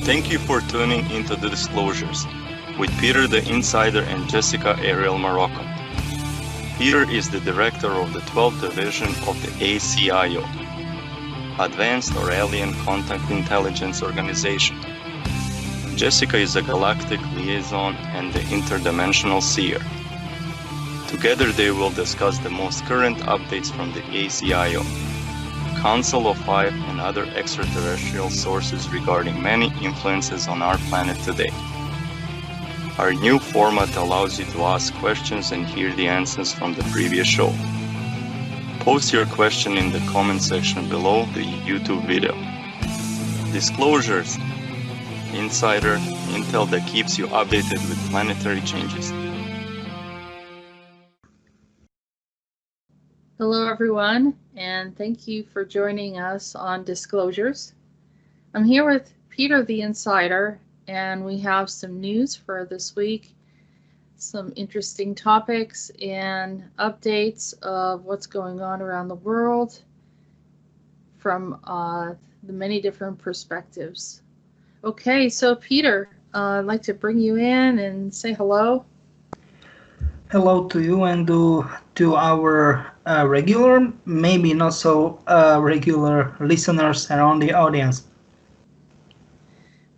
Thank you for tuning into The Disclosures with Peter the Insider and Jessica Ariel Morocco. Peter is the director of the 12th Division of the ACIO, Advanced or Alien Contact Intelligence Organization. Jessica is a galactic liaison and the interdimensional seer. Together they will discuss the most current updates from the ACIO, Council of Five, and other extraterrestrial sources regarding many influences on our planet today. Our new format allows you to ask questions and hear the answers from the previous show. Post your question in the comment section below the YouTube video. Disclosures, insider intel that keeps you updated with planetary changes. Hello everyone, and thank you for joining us on Disclosures. I'm here with Peter the Insider, and we have some news for this week, some interesting topics and updates of what's going on around the world from the many different perspectives. Okay, so Peter, I'd like to bring you in and say hello. Hello to you and to our regular, maybe not so regular listeners around the audience.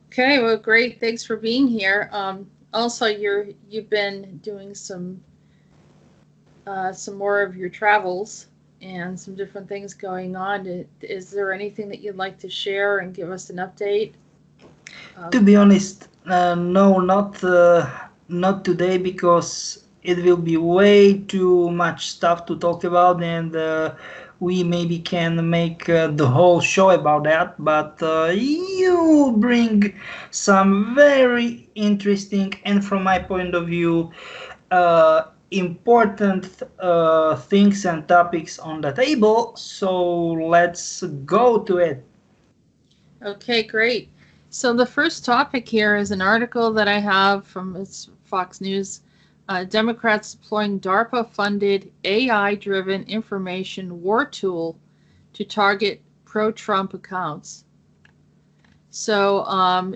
Okay, well, great. Thanks for being here. Also, you've been doing some more of your travels and some different things going on. Is there anything that you'd like to share and give us an update? To be honest, no, not today, because it will be way too much stuff to talk about, and we maybe can make the whole show about that, but you bring some very interesting and, from my point of view, important things and topics on the table, so let's go to it. Okay, great. So the first topic here is an article that I have from Fox News. Democrats deploying DARPA-funded AI-driven information war tool to target pro-Trump accounts. So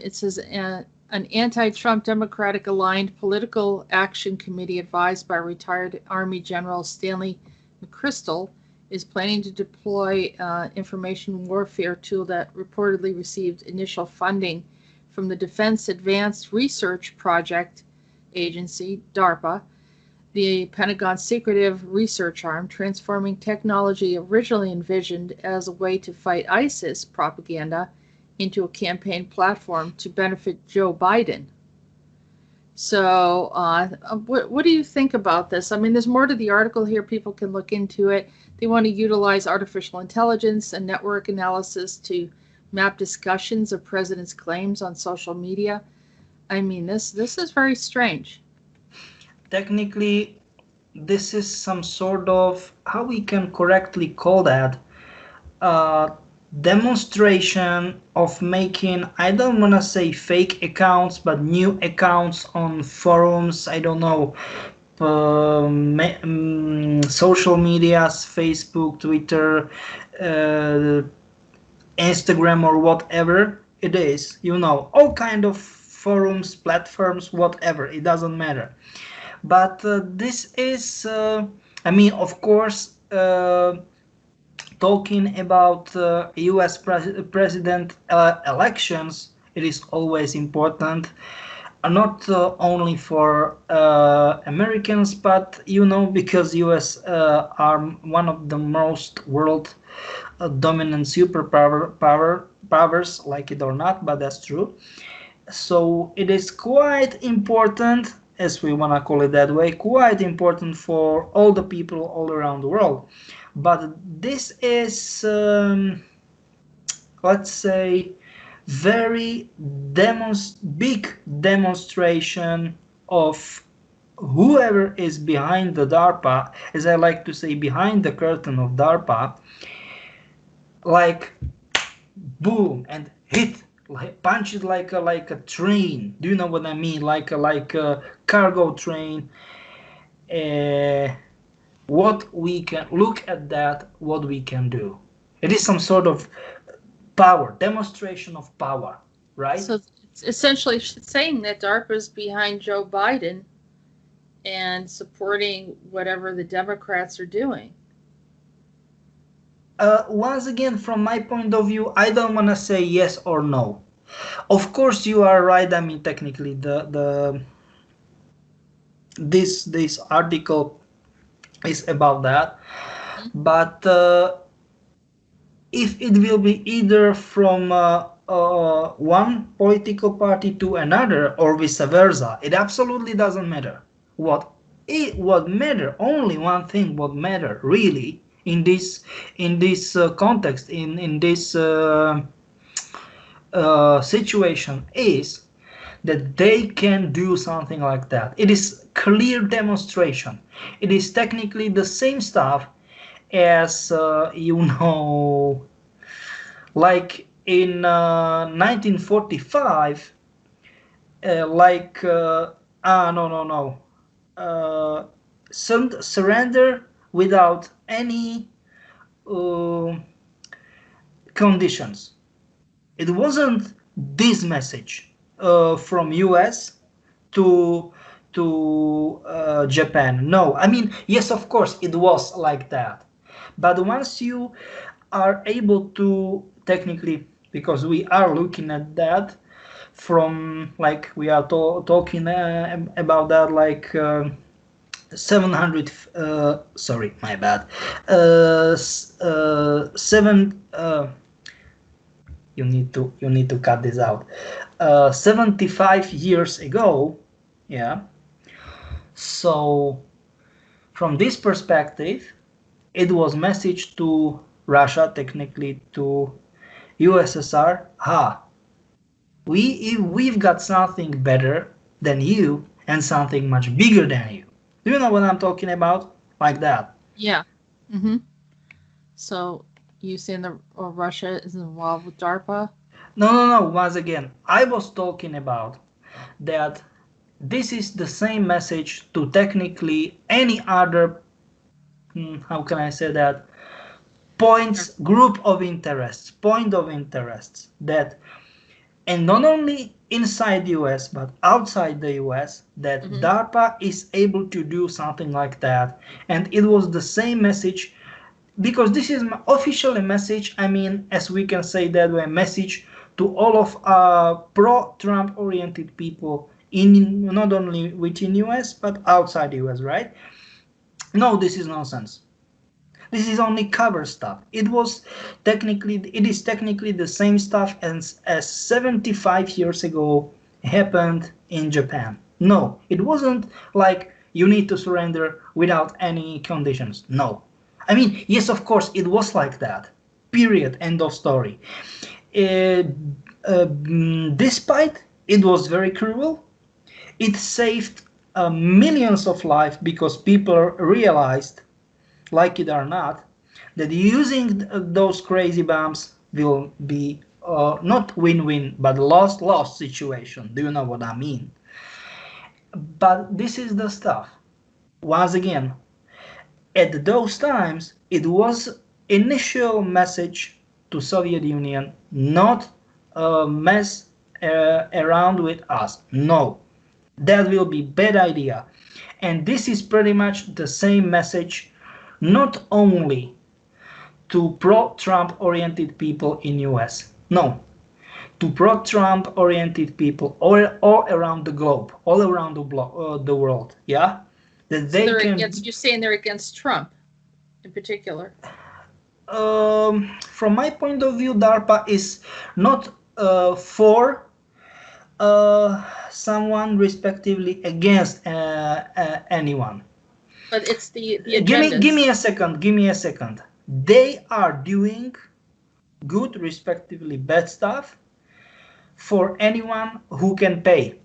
it says an anti-Trump Democratic-aligned political action committee advised by retired Army General Stanley McChrystal is planning to deploy information warfare tool that reportedly received initial funding from the Defense Advanced Research Project Agency, DARPA, the Pentagon's secretive research arm, transforming technology originally envisioned as a way to fight ISIS propaganda into a campaign platform to benefit Joe Biden. So what do you think about this? I mean, there's more to the article here. People can look into it. They want to utilize artificial intelligence and network analysis to map discussions of president's claims on social media. I mean, this is very strange. Technically, this is some sort of, how we can correctly call that, demonstration of making, I don't want to say fake accounts, but new accounts on forums, I don't know, social medias, Facebook, Twitter, Instagram, or whatever it is, you know, all kind of forums, platforms, whatever, it doesn't matter. But this is, I mean, of course, talking about US president elections, it is always important, not only for Americans, but, you know, because US are one of the most world dominant superpowers, like it or not, but that's true. So it is quite important, as we want to call it that way, quite important for all the people all around the world. But this is, let's say, very big demonstration of whoever is behind the DARPA, as I like to say, behind the curtain of DARPA, like boom and hit, like punch it like a train. Do you know what I mean? Like a cargo train. What we can look at that, what we can do. It is some sort of power, demonstration of power, right? So It's essentially saying that DARPA is behind Joe Biden and supporting whatever the Democrats are doing. Once again, from my point of view, I don't want to say yes or no. Of course, you are right. I mean, technically, this article is about that, but if it will be either from one political party to another or vice versa, it absolutely doesn't matter. What matter? Only one thing would matter really in this context, in this situation, is that they can do something like that. It is clear demonstration. It is technically the same stuff as like in 1945, surrender without any conditions. It wasn't this message from US to Japan. No, I mean, yes, of course, it was like that. But once you are able to technically, because we are looking at that from, like, we are talking about that, like 700 sorry, my bad, you need to cut this out, 75 years ago. Yeah, so from this perspective, it was message to Russia, technically to USSR. We've got something better than you and something much bigger than you. Do you know what I'm talking about? Like that. Yeah. So you saying that Russia is involved with DARPA? No. Once again, I was talking about that this is the same message to technically any other, how can I say that, group of interests, point of interests, that, and not only inside the US but outside the US, that DARPA is able to do something like that. And it was the same message, because this is officially a message, I mean, as we can say that way, message to all of pro-Trump oriented people in not only within US but outside the US, right? No, this is nonsense. This is only cover stuff. It is technically the same stuff as 75 years ago happened in Japan. No, it wasn't like you need to surrender without any conditions. No. I mean, yes, of course, it was like that. Period. End of story. Despite it was very cruel, it saved millions of lives, because people realized, like it or not, that using those crazy bombs will be not win-win but lost situation. Do you know what I mean? But this is the stuff. Once again, at those times, it was initial message to Soviet Union, not mess around with us. No, that will be bad idea. And this is pretty much the same message, not only to pro-Trump oriented people in US. No, to pro-Trump oriented people all around the globe, all around the world. Yeah, that they can. You're saying they're against Trump, in particular. From my point of view, DARPA is not for someone, respectively against anyone. But it's the give me a second. They are doing good, respectively bad stuff for anyone who can pay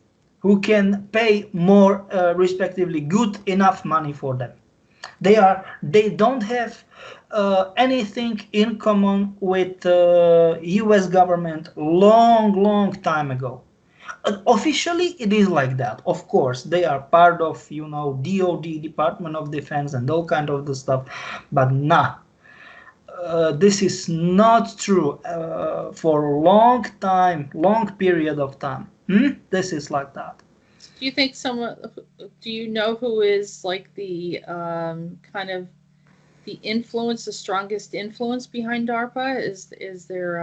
more, respectively good enough money for them. They don't have anything in common with US government long time ago. Officially, it is like that. Of course, they are part of, DOD, Department of Defense, and all kind of the stuff. But nah, this is not true for a long period of time. This is like that. Do you think someone? Do you know who is like the kind of the influence, the strongest influence behind DARPA? Is there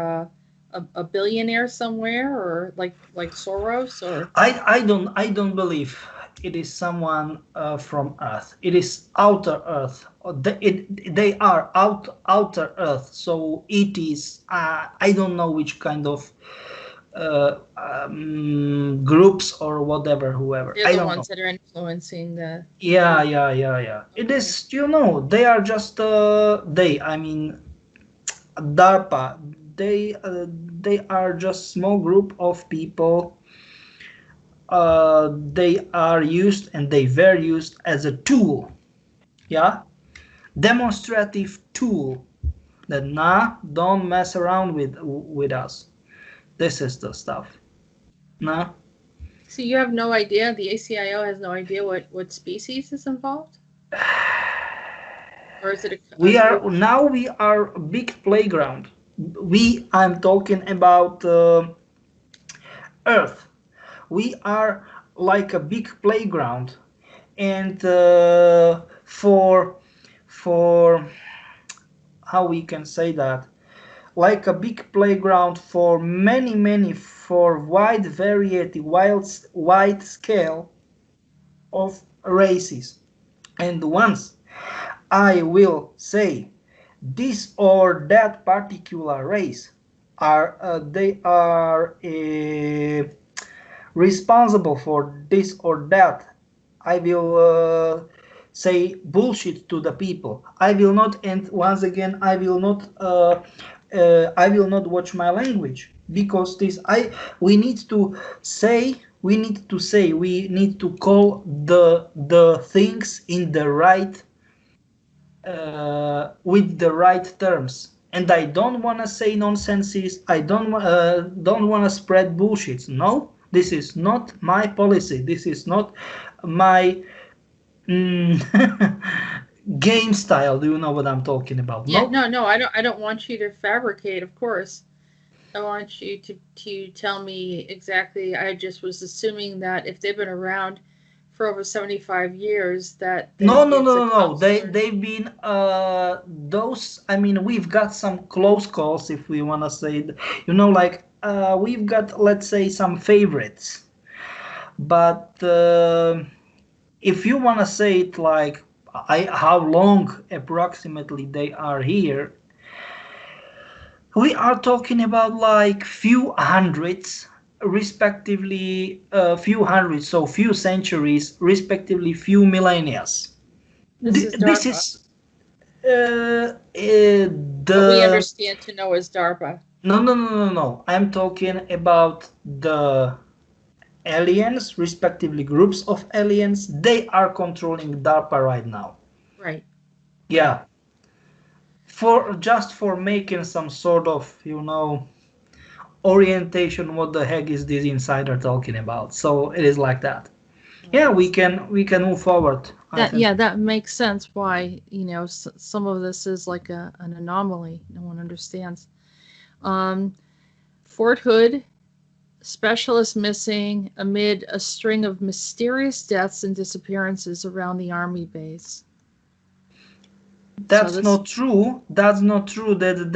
a billionaire somewhere, or like Soros, or? I don't believe it is someone from Earth. It is outer Earth. They are outer Earth. So it is. I don't know which kind of groups or whatever, whoever. They're I the don't know. ones that are influencing the. Yeah. It Okay. is. They are just. I mean, DARPA. They are just small group of people. They are used and they were used as a tool, yeah, demonstrative tool. That don't mess around with us. This is the stuff. Nah. So you have no idea. The ACIO has no idea what species is involved, or is it a group? We are a big playground. I'm talking about Earth. We are like a big playground, and for how we can say that, like a big playground for many for wide variety, wide scale of races. And once I will say this or that particular race are they are responsible for this or that, I will say bullshit to the people. I will not, and once again, I will not watch my language, because this I we need to say we need to call the things in the right with the right terms. And I don't want to say nonsenses. I don't want to spread bullshit. No, this is not my policy. This is not my game style. Do you know what I'm talking about? Yeah, No. no. I don't want you to fabricate. Of course, I want you to tell me exactly. I just was assuming that if they've been around for over 75 years, that No, no, it's a no, no, no. counselor. They've been those. I mean, we've got some close calls, if we wanna say, like we've got, let's say, some favorites. But if you wanna say it like how long approximately they are here, we are talking about like few hundreds, respectively, few hundreds, so few centuries, respectively, few millennia. This is This DARPA. is What we the understand to know as DARPA. no. I'm talking about the aliens, respectively groups of aliens. They are controlling DARPA right now. Right. Right. Yeah, for making some sort of orientation. What the heck is this insider talking about? So it is like that. Well, Yeah, we can move forward, I that think. yeah, that makes sense. Why some of this is like an anomaly. No one understands. Um, Fort Hood, specialist missing amid a string of mysterious deaths and disappearances around the army base. So That's this, not true. That's not true that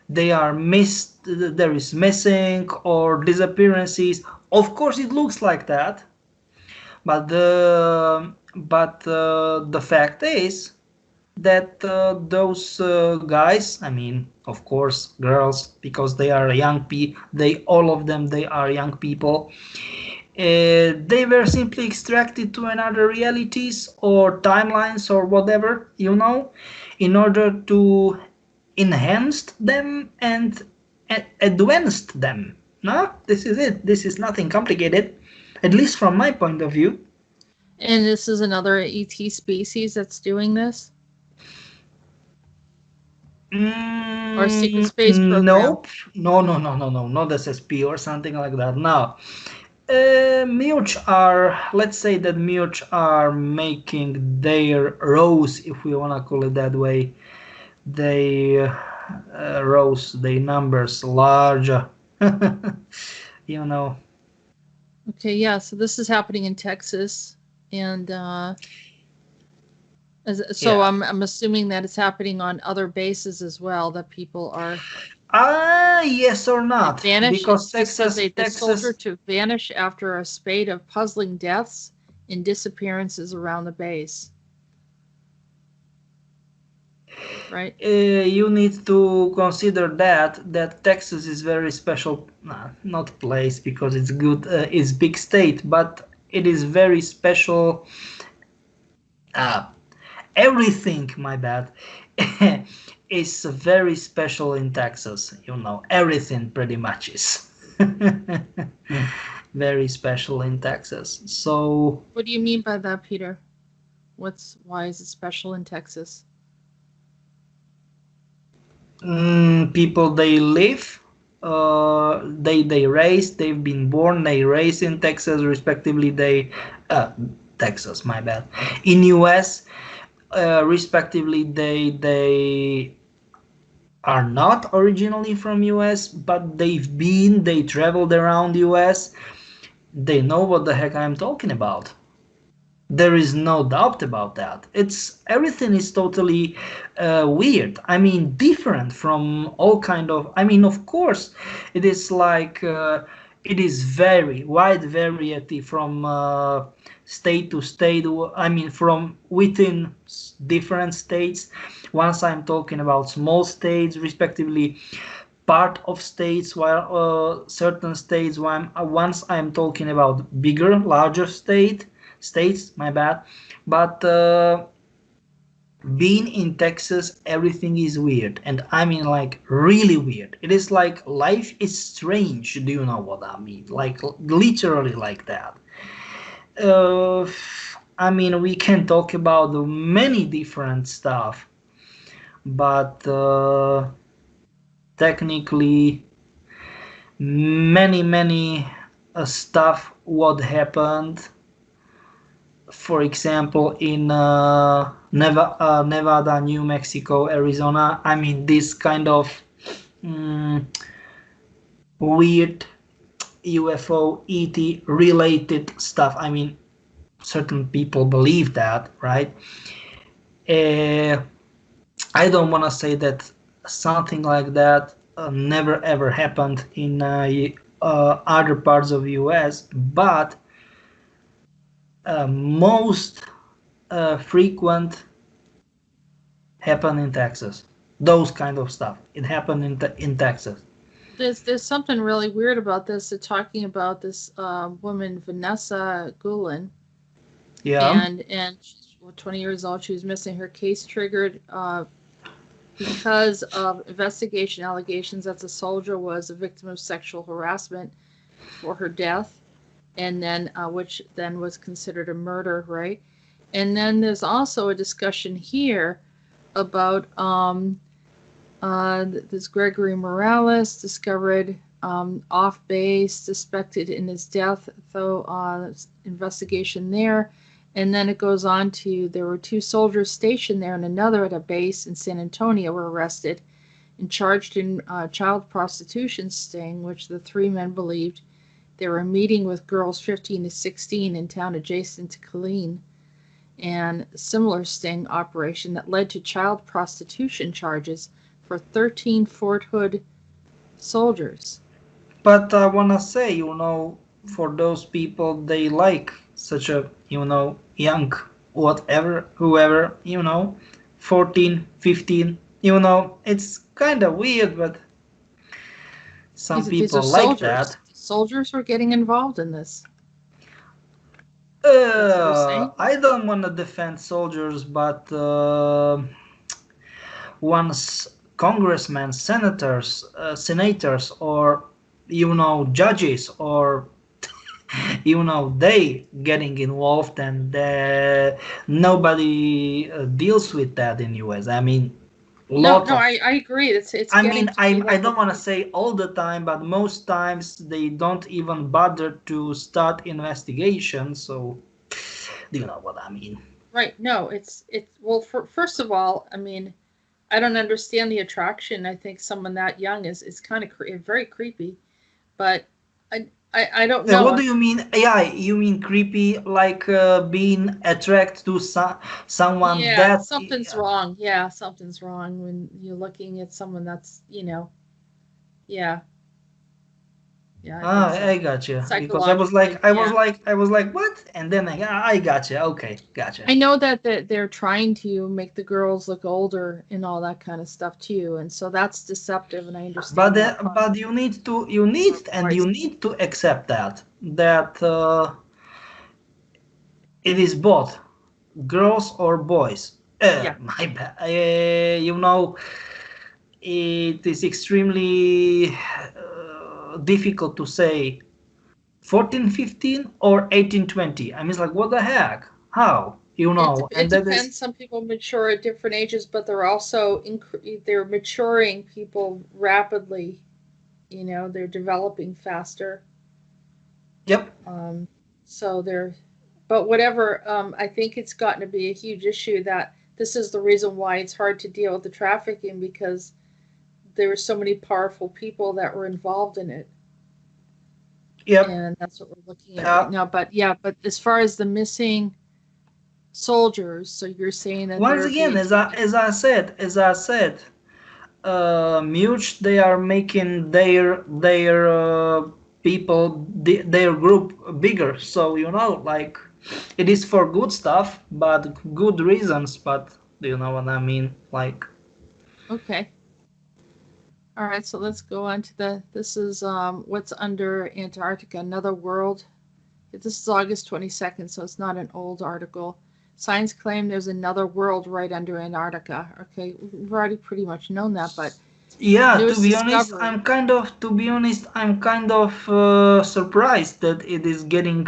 they are missed. There is missing or disappearances. Of course, it looks like that, but the fact is that those guys, I mean, of course, girls, because they are young people. All of them, they are young people. They were simply extracted to another realities or timelines or whatever, in order to enhance them and advance them. No, this is it. This is nothing complicated, at least from my point of view. and this is another ET species that's doing this, or a secret space program. Nope. No, not SSP or something like that. No. M.U.R.G let's say that M.U.R.G are making their rows, if we want to call it that way, they rows, their numbers larger. You know. Okay, yeah, so this is happening in Texas, and so Yeah. I'm assuming that it's happening on other bases as well, that people are Yes or not? vanish. It Because just says the soldier Texas. to vanish after a spate of puzzling deaths and disappearances around the base. Right? You need to consider that Texas is very special, not place because it's good, it's big state, but it is very special. Uh, Everything, my bad, is very special in Texas. You know, everything pretty much is very special in Texas. So What do you mean by that, Peter? Why is it special in Texas? people they live, they raised, they've been born, they raised in Texas, respectively. They Texas, my bad, in US, respectively. They are not originally from US, but they traveled around US. They know what the heck I'm talking about. There is no doubt about that. It's everything is totally weird. I mean, different from all kind of. I mean, of course, it is like it is very wide variety from state to state. I mean, from within different states. Once I'm talking about small states, respectively, part of states, while certain states. Once I'm talking about bigger, larger states, my bad. But being in Texas, everything is weird, and I mean like really weird. It is like life is strange. Do you know what I mean? Like literally like that. Uh, I mean, we can talk about many different stuff, but technically many stuff what happened, for example, in Nevada, New Mexico, Arizona. I mean, this kind of mm, weird UFO ET related stuff. I mean, certain people believe that, right? uh, I don't want to say that something like that never ever happened in other parts of US, but most frequent happen in Texas. Those kind of stuff. It happened in Texas. There's something really weird about this. They're talking about this woman, Vanessa Gulen, Yeah. and she's 20 years old. She was missing. Her case triggered because of investigation allegations that the soldier was a victim of sexual harassment for her death, and then which then was considered a murder, right? And then there's also a discussion here about this Gregory Morales discovered off base, suspected in his death, though investigation there. And then it goes on to there were 2 soldiers stationed there and another at a base in San Antonio were arrested and charged in child prostitution sting, which the 3 men believed they were meeting with girls 15 to 16 in town adjacent to Killeen, and a similar sting operation that led to child prostitution charges for 13 Fort Hood soldiers. But I wanna say, for those people, they like such a, young, whatever, whoever, 14, 15, it's kind of weird, but some These are people like soldiers. that. Soldiers were getting involved in this. That's what they're saying. I don't want to defend soldiers, but once congressmen, senators, or judges, or they getting involved, and nobody deals with that in US. I mean, No, I agree. It's I getting mean, to be I like don't want to say all the time, but most times they don't even bother to start investigation. So, do you know what I mean? right. No, it's well. First of all, I mean, I don't understand the attraction. I think someone that young is kind of very creepy. but I don't know. What do you mean AI? You mean creepy, like being attracted to someone Yeah, that? something's wrong. Yeah, something's wrong when you're looking at someone that's, yeah, yeah, I think Ah, so. I gotcha. Because Psychologically, yeah. I was like, what? And then I gotcha. Okay, gotcha. I know that they're trying to make the girls look older and all that kind of stuff too, and so that's deceptive, and I understand that part. But Boys. you need to accept that it is both girls or boys. Yeah. My bad. You know, it is extremely difficult to say 14, 15 or 18, 20. I mean, it's like, what the heck? How? You know, It and that is, depends. Some people mature at different ages, but they're also they're maturing people rapidly. They're developing faster. yep. Um, so they're, but whatever. I think it's gotten to be a huge issue that this is the reason why it's hard to deal with the trafficking because there were so many powerful people that were involved in it. Yep. And that's what we're looking at right now. But yeah, but as far as the missing soldiers, so you're saying that Once they're again, being taken. as I said, M.U.R.G they are making their people their group bigger. So you know, like it is for good stuff, but good reasons. But do you know what I mean? Like, Okay. All right, so let's go on to this is what's under Antarctica, another world. This is August 22nd, so it's not an old article. Science claim there's another world right under Antarctica. Okay, we've already pretty much known that, but yeah, to newest be honest, discovery. I'm kind of surprised that it is getting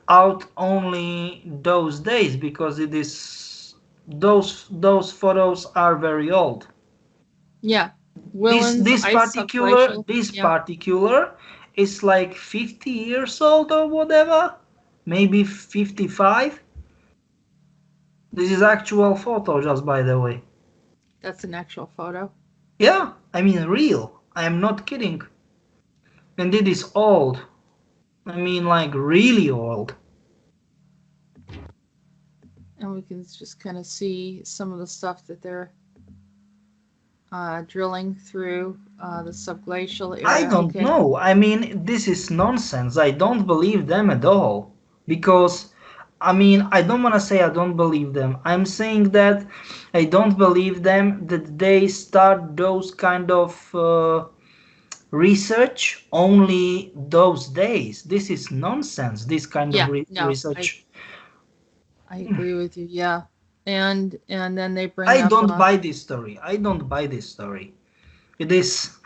out only those days because it is those photos are very old. Yeah, Willen's ice subglacial. This Yeah, particular is like 50 years old or whatever, maybe 55. This is actual photo, just by the way. that's an actual photo. Yeah, I mean real. I am not kidding. And it is old. I mean like really old. And we can just kind of see some of the stuff that they're drilling through the subglacial I area. don't Okay. know. I mean, this is nonsense. I don't believe them at all. Because, I mean, I don't want to say I don't believe them. I'm saying that I don't believe them that they start those kind of research only those days. This is nonsense, this kind of Yeah, no, research. I agree with you. Yeah. And then they bring I up don't buy this story. I don't buy this story. It is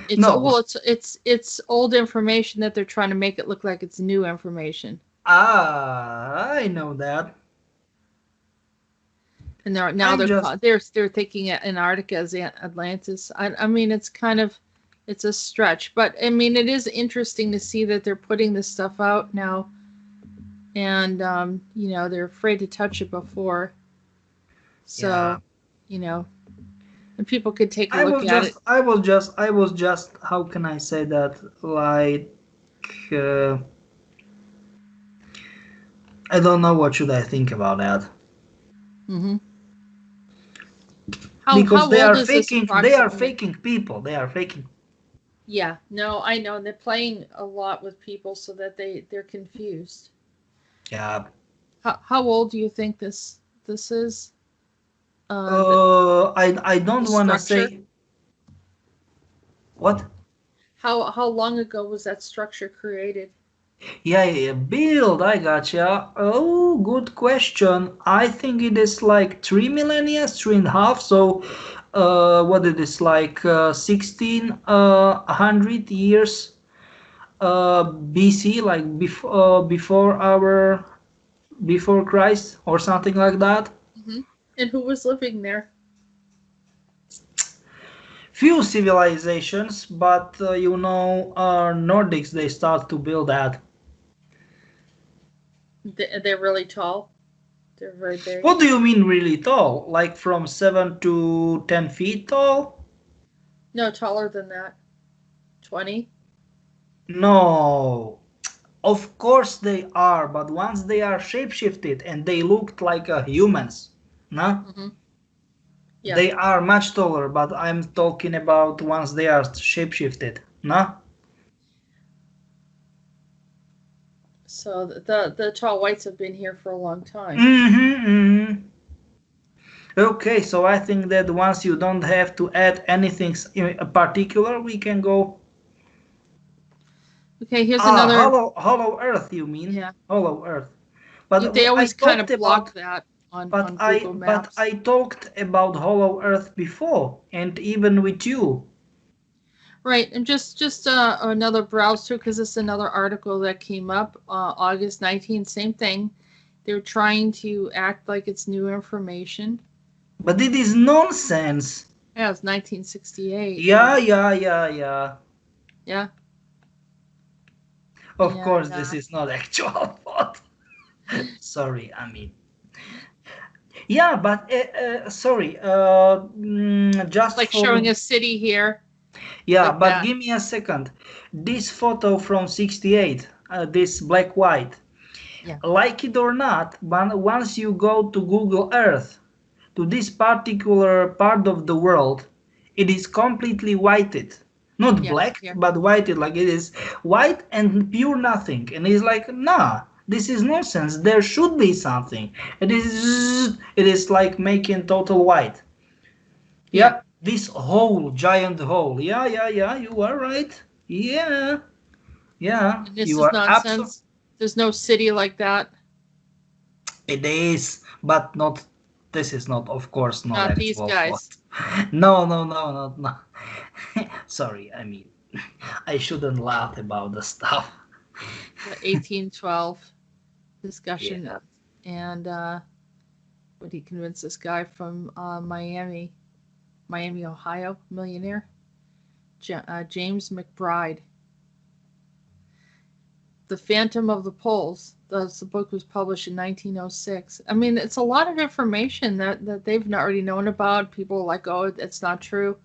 it's no. well it's old information that they're trying to make it look like it's new information. Ah, I know that. And they're now I'm just they're thinking Antarctica as Atlantis. I mean it's a stretch, but I mean it is interesting to see that they're putting this stuff out now, and they're afraid to touch it before. So, yeah. and people could take a look at it. I was just, how can I say that? Like, uh, I don't know what should I think about that. Mm-hmm. Because How old is this they are approximately? faking people. They are faking. Yeah, no, I know. And they're playing a lot with people so that they're confused. Yeah. How old do you think this is? I The don't want to structure. say what. How long ago was that structure created? Yeah, build. I gotcha. Oh, good question. I think it is like 3 millennia, 3.5. So, what it is like 1600 years BC, like before Christ or something like that. Hmm. And who was living there? Few civilizations, but Nordics they start to build that. They're really tall. They're very big. What do you mean really tall? Like from 7 to 10 feet tall? No, taller than that. 20. No, of course they are, but once they are shapeshifted and they looked like humans, no? Yeah. They are much taller, but I'm talking about once they are shapeshifted, no? So the tall whites have been here for a long time. Okay, so I think that once you don't have to add anything in particular, we can go. Okay, here's another. Hollow Earth, you mean? Yeah. Hollow Earth. But They I always kind talked of block about. that on But Google Maps. I talked about Hollow Earth before, and even with you. Right, and just another browse through because it's another article that came up August 19th. Same thing. They're trying to act like it's new information. But it is nonsense. Yeah, it's 1968. Yeah. Yeah. Of course, this is not actual thought. Sorry, I mean. Yeah, but sorry. Just like for, showing a city here. Yeah, like but that. give me a second. This photo from '68, this black white. Yeah. Like it or not, once you go to Google Earth, to this particular part of the world, it is completely whited. Not black, but whited, like it is white and pure nothing. And it's like, nah, this is nonsense. There should be something. It is like making total white. Yeah, this whole giant hole. Yeah, you are right. Yeah. And this You is are nonsense. There's no city like that. It is, but not. This is not, of course, not these guys. No. Sorry, I mean, I shouldn't laugh about the stuff. The 1812 discussion, and would he convince this guy from Miami, Ohio, millionaire, James McBride. The Phantom of the Poles. The book was published in 1906. I mean, it's a lot of information that they've already known about. People are like, oh, it's not true.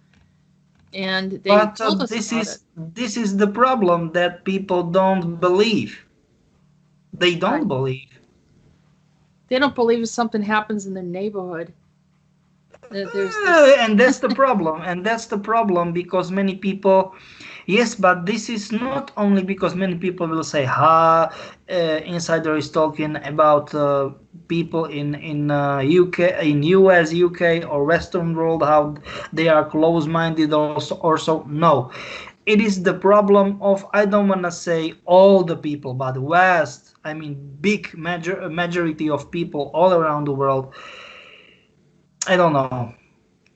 And they told us about it. This is the problem, that people don't believe. They don't believe. They don't believe if something happens in their neighborhood. And that's the problem. And that's the problem because many people. Yes, but this is not only because many people will say, insider is talking about people in UK, in US, UK, or Western world, how they are close-minded or so. No, it is the problem of, I don't want to say all the people, but West, I mean big majority of people all around the world. I don't know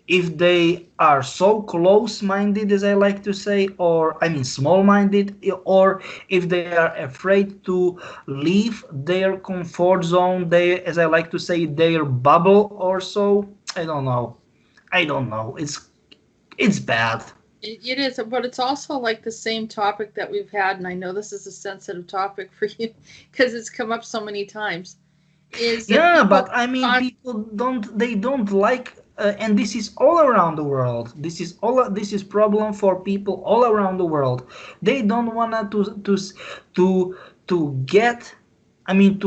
if they are so close-minded, as I like to say, or I mean small-minded, or if they are afraid to leave their comfort zone, they, as I like to say, their bubble or so. I don't know. It's bad. It is, but it's also like the same topic that we've had, and I know this is a sensitive topic for you because it's come up so many times. But I mean, people don't like. And this is all around the world. This is problem for people all around the world. They don't wanna to get. I mean,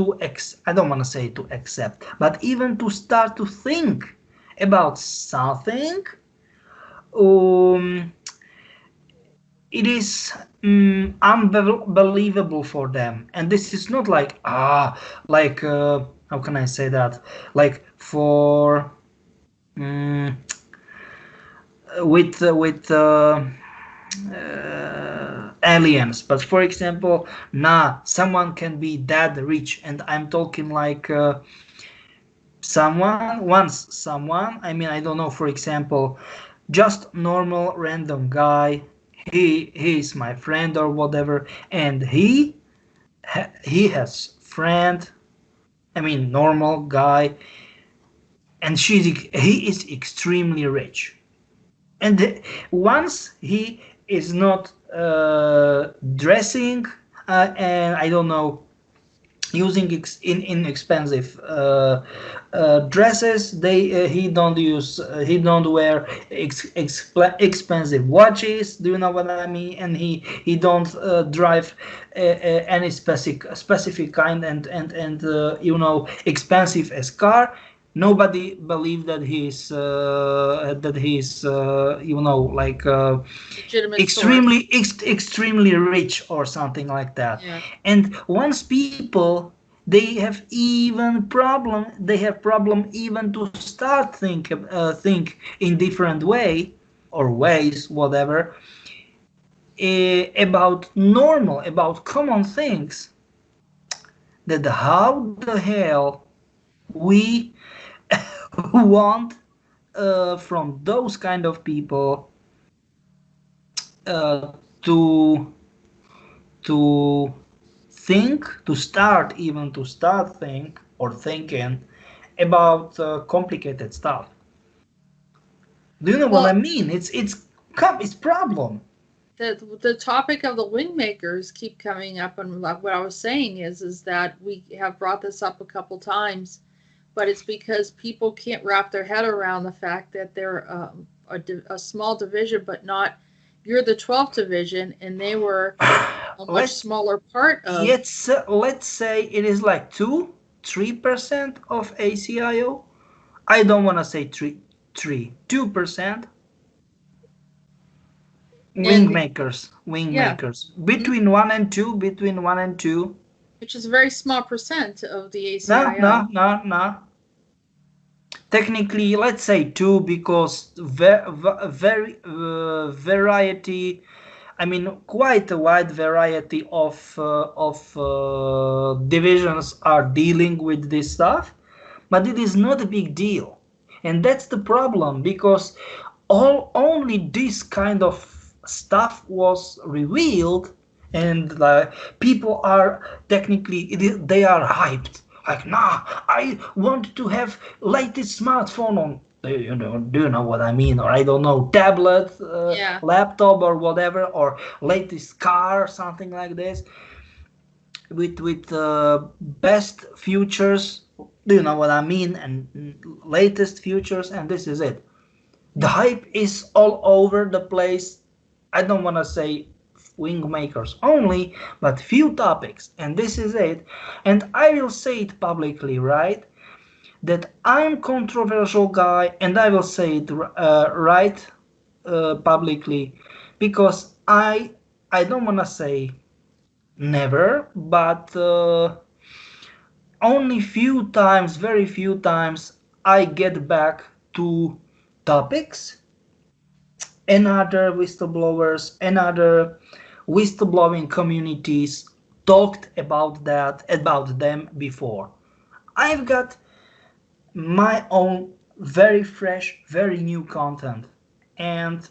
I don't want to say to accept, but even to start to think about something. It is unbelievable for them, and this is not like how can I say that, like for with aliens, but for example, someone can be that rich, and I'm talking like someone, I mean, I don't know, for example, just normal random guy, he is my friend or whatever, and he has friend, I mean normal guy, and he is extremely rich, and once he is not dressing and I don't know, using inexpensive dresses. He don't wear expensive watches. Do you know what I mean? And he don't drive any specific kind and expensive as car. Nobody believe that he's like Legitimate source. extremely rich or something like that. Yeah. And once people, they have problem even to start think in different way or ways, whatever, about common things, that how the hell we want from those kind of people to to start think or thinking about complicated stuff. Do you know what I Well, mean? It's problem. the topic of the Wingmakers keep coming up, and what I was saying is that we have brought this up a couple times, but it's because people can't wrap their head around the fact that they're a small division, but not. You're the 12th division, and they were a much smaller part of. Let's say it is like 3% of ACIO. I don't want to say 2%. Wingmakers. Yeah. Between 1 and 2. Which is a very small percent of the ACIO. No. Technically, let's say 2, because very variety. I mean, quite a wide variety of divisions are dealing with this stuff, but it is not a big deal, and that's the problem, because only this kind of stuff was revealed, and people are technically they are hyped. Like, nah, I want to have latest smartphone on, do you know what I mean? Or I don't know, tablet, laptop or whatever, or latest car, something like this, with best features. Do you know what I mean? And latest features, and this is it. The hype is all over the place. I don't want to say Wingmakers only, but few topics, and this is it. And I will say it publicly, right? That I'm controversial guy, and I will say it publicly, because I don't want to say never, but only very few times, I get back to topics and other whistleblowers and other whistleblowing communities talked about them before. I've got my own very fresh, very new content, and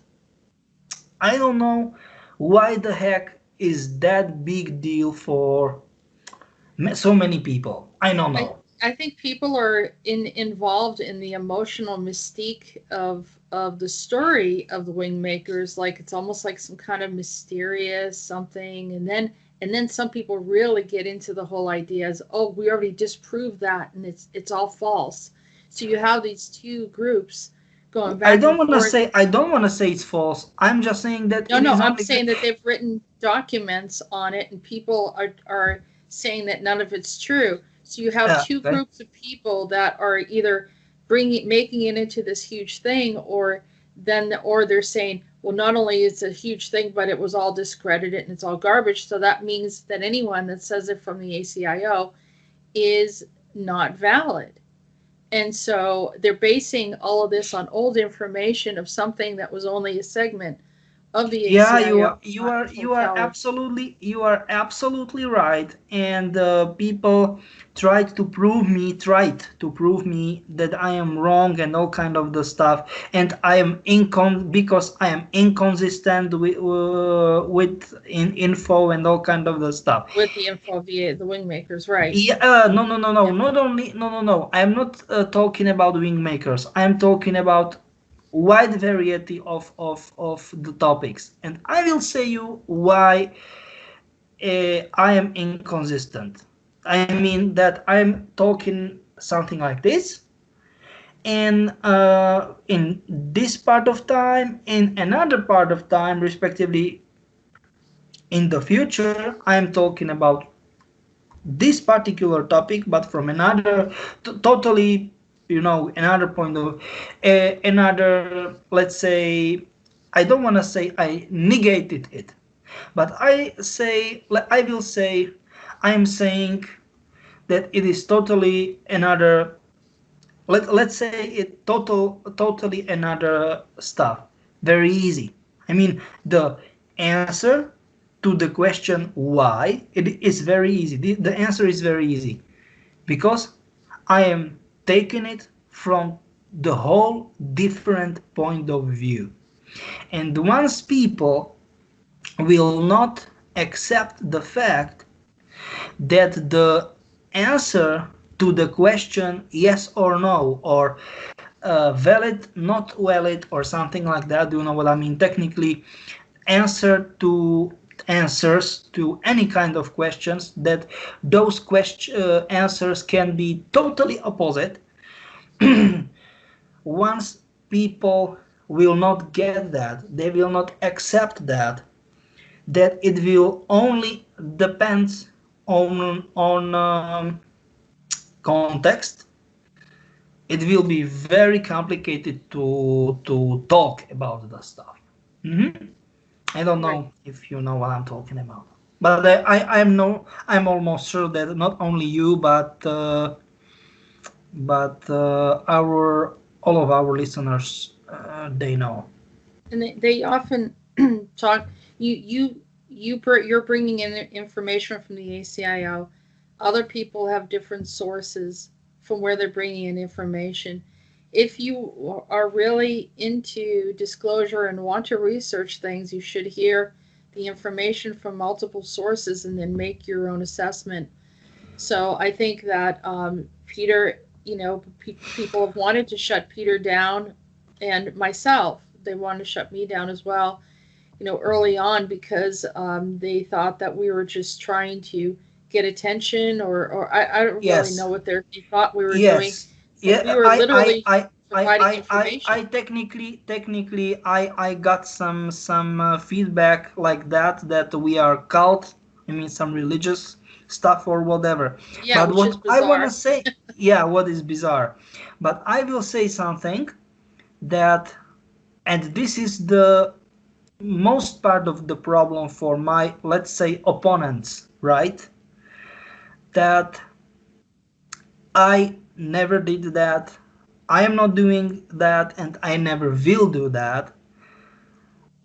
I don't know why the heck is that big deal for so many people. I don't know. I think people are involved in the emotional mystique of the story of the Wingmakers. Like, it's almost like some kind of mysterious something, and then some people really get into the whole idea as, oh, we already disproved that, and it's all false. So you have these two groups going back. I don't want to say it's false. I'm just saying that. No, I'm saying that they've written documents on it, and people are saying that none of it's true. So you have two groups of people that are either making it into this huge thing, or they're saying, well, not only is it a huge thing, but it was all discredited and it's all garbage. So that means that anyone that says it from the ACIO is not valid. And so they're basing all of this on old information of something that was only a segment of the ACIO. Yeah, you are absolutely right. And people tried to prove me that I am wrong and all kind of the stuff. And I am because I am inconsistent with info and all kind of the stuff. With the info via the Wingmakers, right? Yeah. No. No. I am not talking about Wingmakers. I am talking about wide variety of the topics, and I will say you why I am inconsistent. I mean that I'm talking something like this, and in this part of time, in another part of time, respectively, in the future, I'm talking about this particular topic, but from another, totally, another point of, another, let's say, I don't want to say I negated it, but I will say, I am saying that it is totally another, let's say it totally another stuff, very easy. I mean, the answer to the question why, it is very easy. The answer is very easy because I am taking it from the whole different point of view. And once people will not accept the fact that the answer to the question yes or no, or valid, not valid, or something like that, do you know what I mean? Technically, answers to any kind of questions, that those answers can be totally opposite. Once people will not get that, they will not accept that it will only depend on context. It will be very complicated to talk about the stuff. Mm-hmm. I don't Right. know if you know what I'm talking about, but I'm almost sure that not only you, but our all of our listeners, they know. And they often talk. You're bringing in information from the ACIO. Other people have different sources from where they're bringing in information. If you are really into disclosure and want to research things, you should hear the information from multiple sources and then make your own assessment. So I think that Peter, people have wanted to shut Peter down, and myself, they wanted to shut me down as well, early on because they thought that we were just trying to get attention, or I don't really know Yes, what they thought we were doing, yes, but we yeah. were literally providing I information. technically, I got some feedback like that we are cult. I mean, some religious stuff or whatever. Yeah, But which is what I wanna bizarre. say, yeah, what is bizarre, but I will say something that, and this is the most part of the problem for my, let's say, opponents, right? That I never did that. I am not doing that, and I never will do that.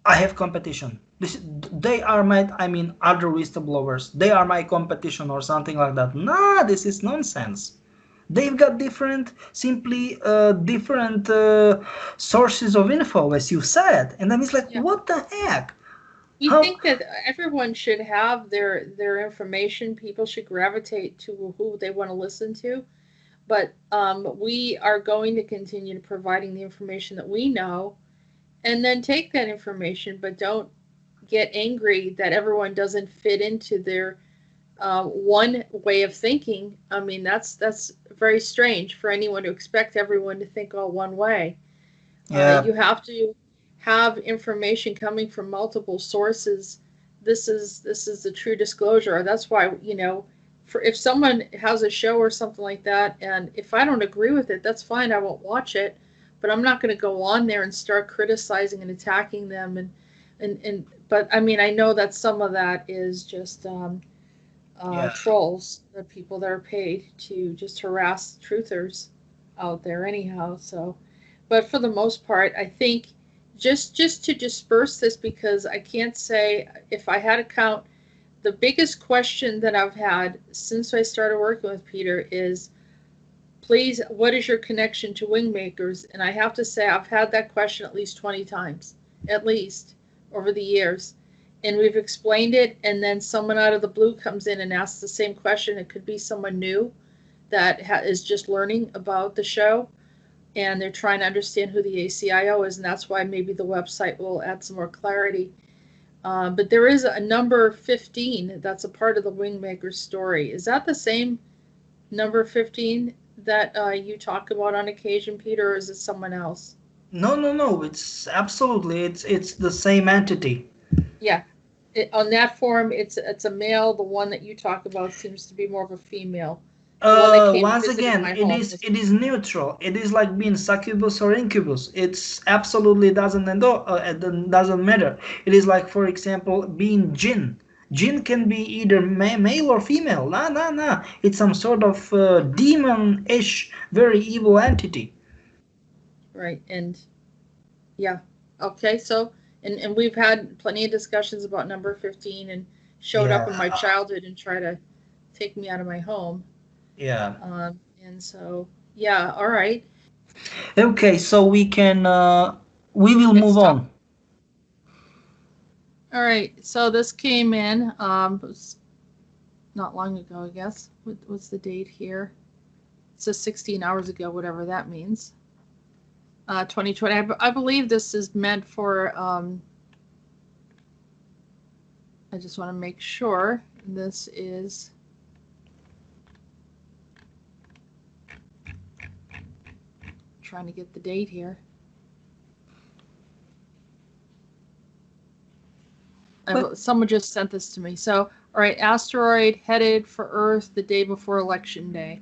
I have competition. They are my, I mean, other whistleblowers. They are my competition or something like that. Nah, this is nonsense. They've got simply different sources of info, as you said. And then it's like, Yeah. what the heck? You How? think that everyone should have their information. People should gravitate to who they want to listen to. But we are going to continue providing the information that we know, and then take that information, but don't get angry that everyone doesn't fit into their one way of thinking. I mean, that's very strange for anyone to expect everyone to think all one way. Yeah. You have to have information coming from multiple sources. This is the true disclosure. That's why, for if someone has a show or something like that, and if I don't agree with it, that's fine. I won't watch it, but I'm not going to go on there and start criticizing and attacking them. And but I mean, I know that some of that is just Yeah. trolls, the people that are paid to just harass truthers out there anyhow. So, but for the most part, I think just to disperse this, because I can't say if I had to count, the biggest question that I've had since I started working with Peter is, please, what is your connection to Wingmakers? And I have to say, I've had that question at least 20 times, at least, over the years. And we've explained it, and then someone out of the blue comes in and asks the same question. It could be someone new that is just learning about the show, and they're trying to understand who the ACIO is, and that's why maybe the website will add some more clarity. But there is a number 15 that's a part of the Wingmakers story. Is that the same number 15 that you talk about on occasion, Peter, or is it someone else? No. It's absolutely it's the same entity. Yeah. On that form, it's a male. The one that you talk about seems to be more of a female. The one that came Once visited again, my it home is neutral. It is like being succubus or incubus. It's absolutely doesn't matter. It is like, for example, being jinn. Jinn can be either male or female. Nah. It's some sort of demon-ish, very evil entity. right, and yeah. Okay, so and we've had plenty of discussions about number 15 and showed up in my Yeah, childhood and try to take me out of my home. yeah. And so yeah, all right. Okay, so we will It's move tough. on. All right, so this came in it was not long ago, I guess. What's the date here? It says 16 hours ago, whatever that means. 2020. I believe this is meant for. I just want to make sure this is. Trying to get the date here. Someone just sent this to me. So, all right, asteroid headed for Earth the day before Election Day.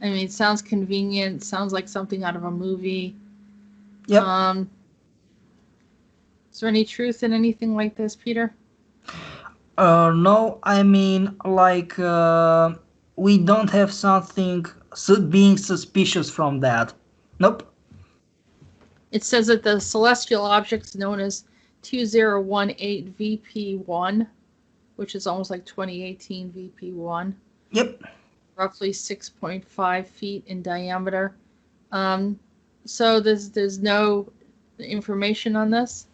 I mean, it sounds convenient. Sounds like something out of a movie. Yep. Is there any truth in anything like this, Peter? No, I mean, like, we don't have something being suspicious from that. Nope. It says that the celestial objects known as 2018 VP1, which is almost like 2018 VP1. Yep. Roughly 6.5 feet in diameter. So there's no information on this?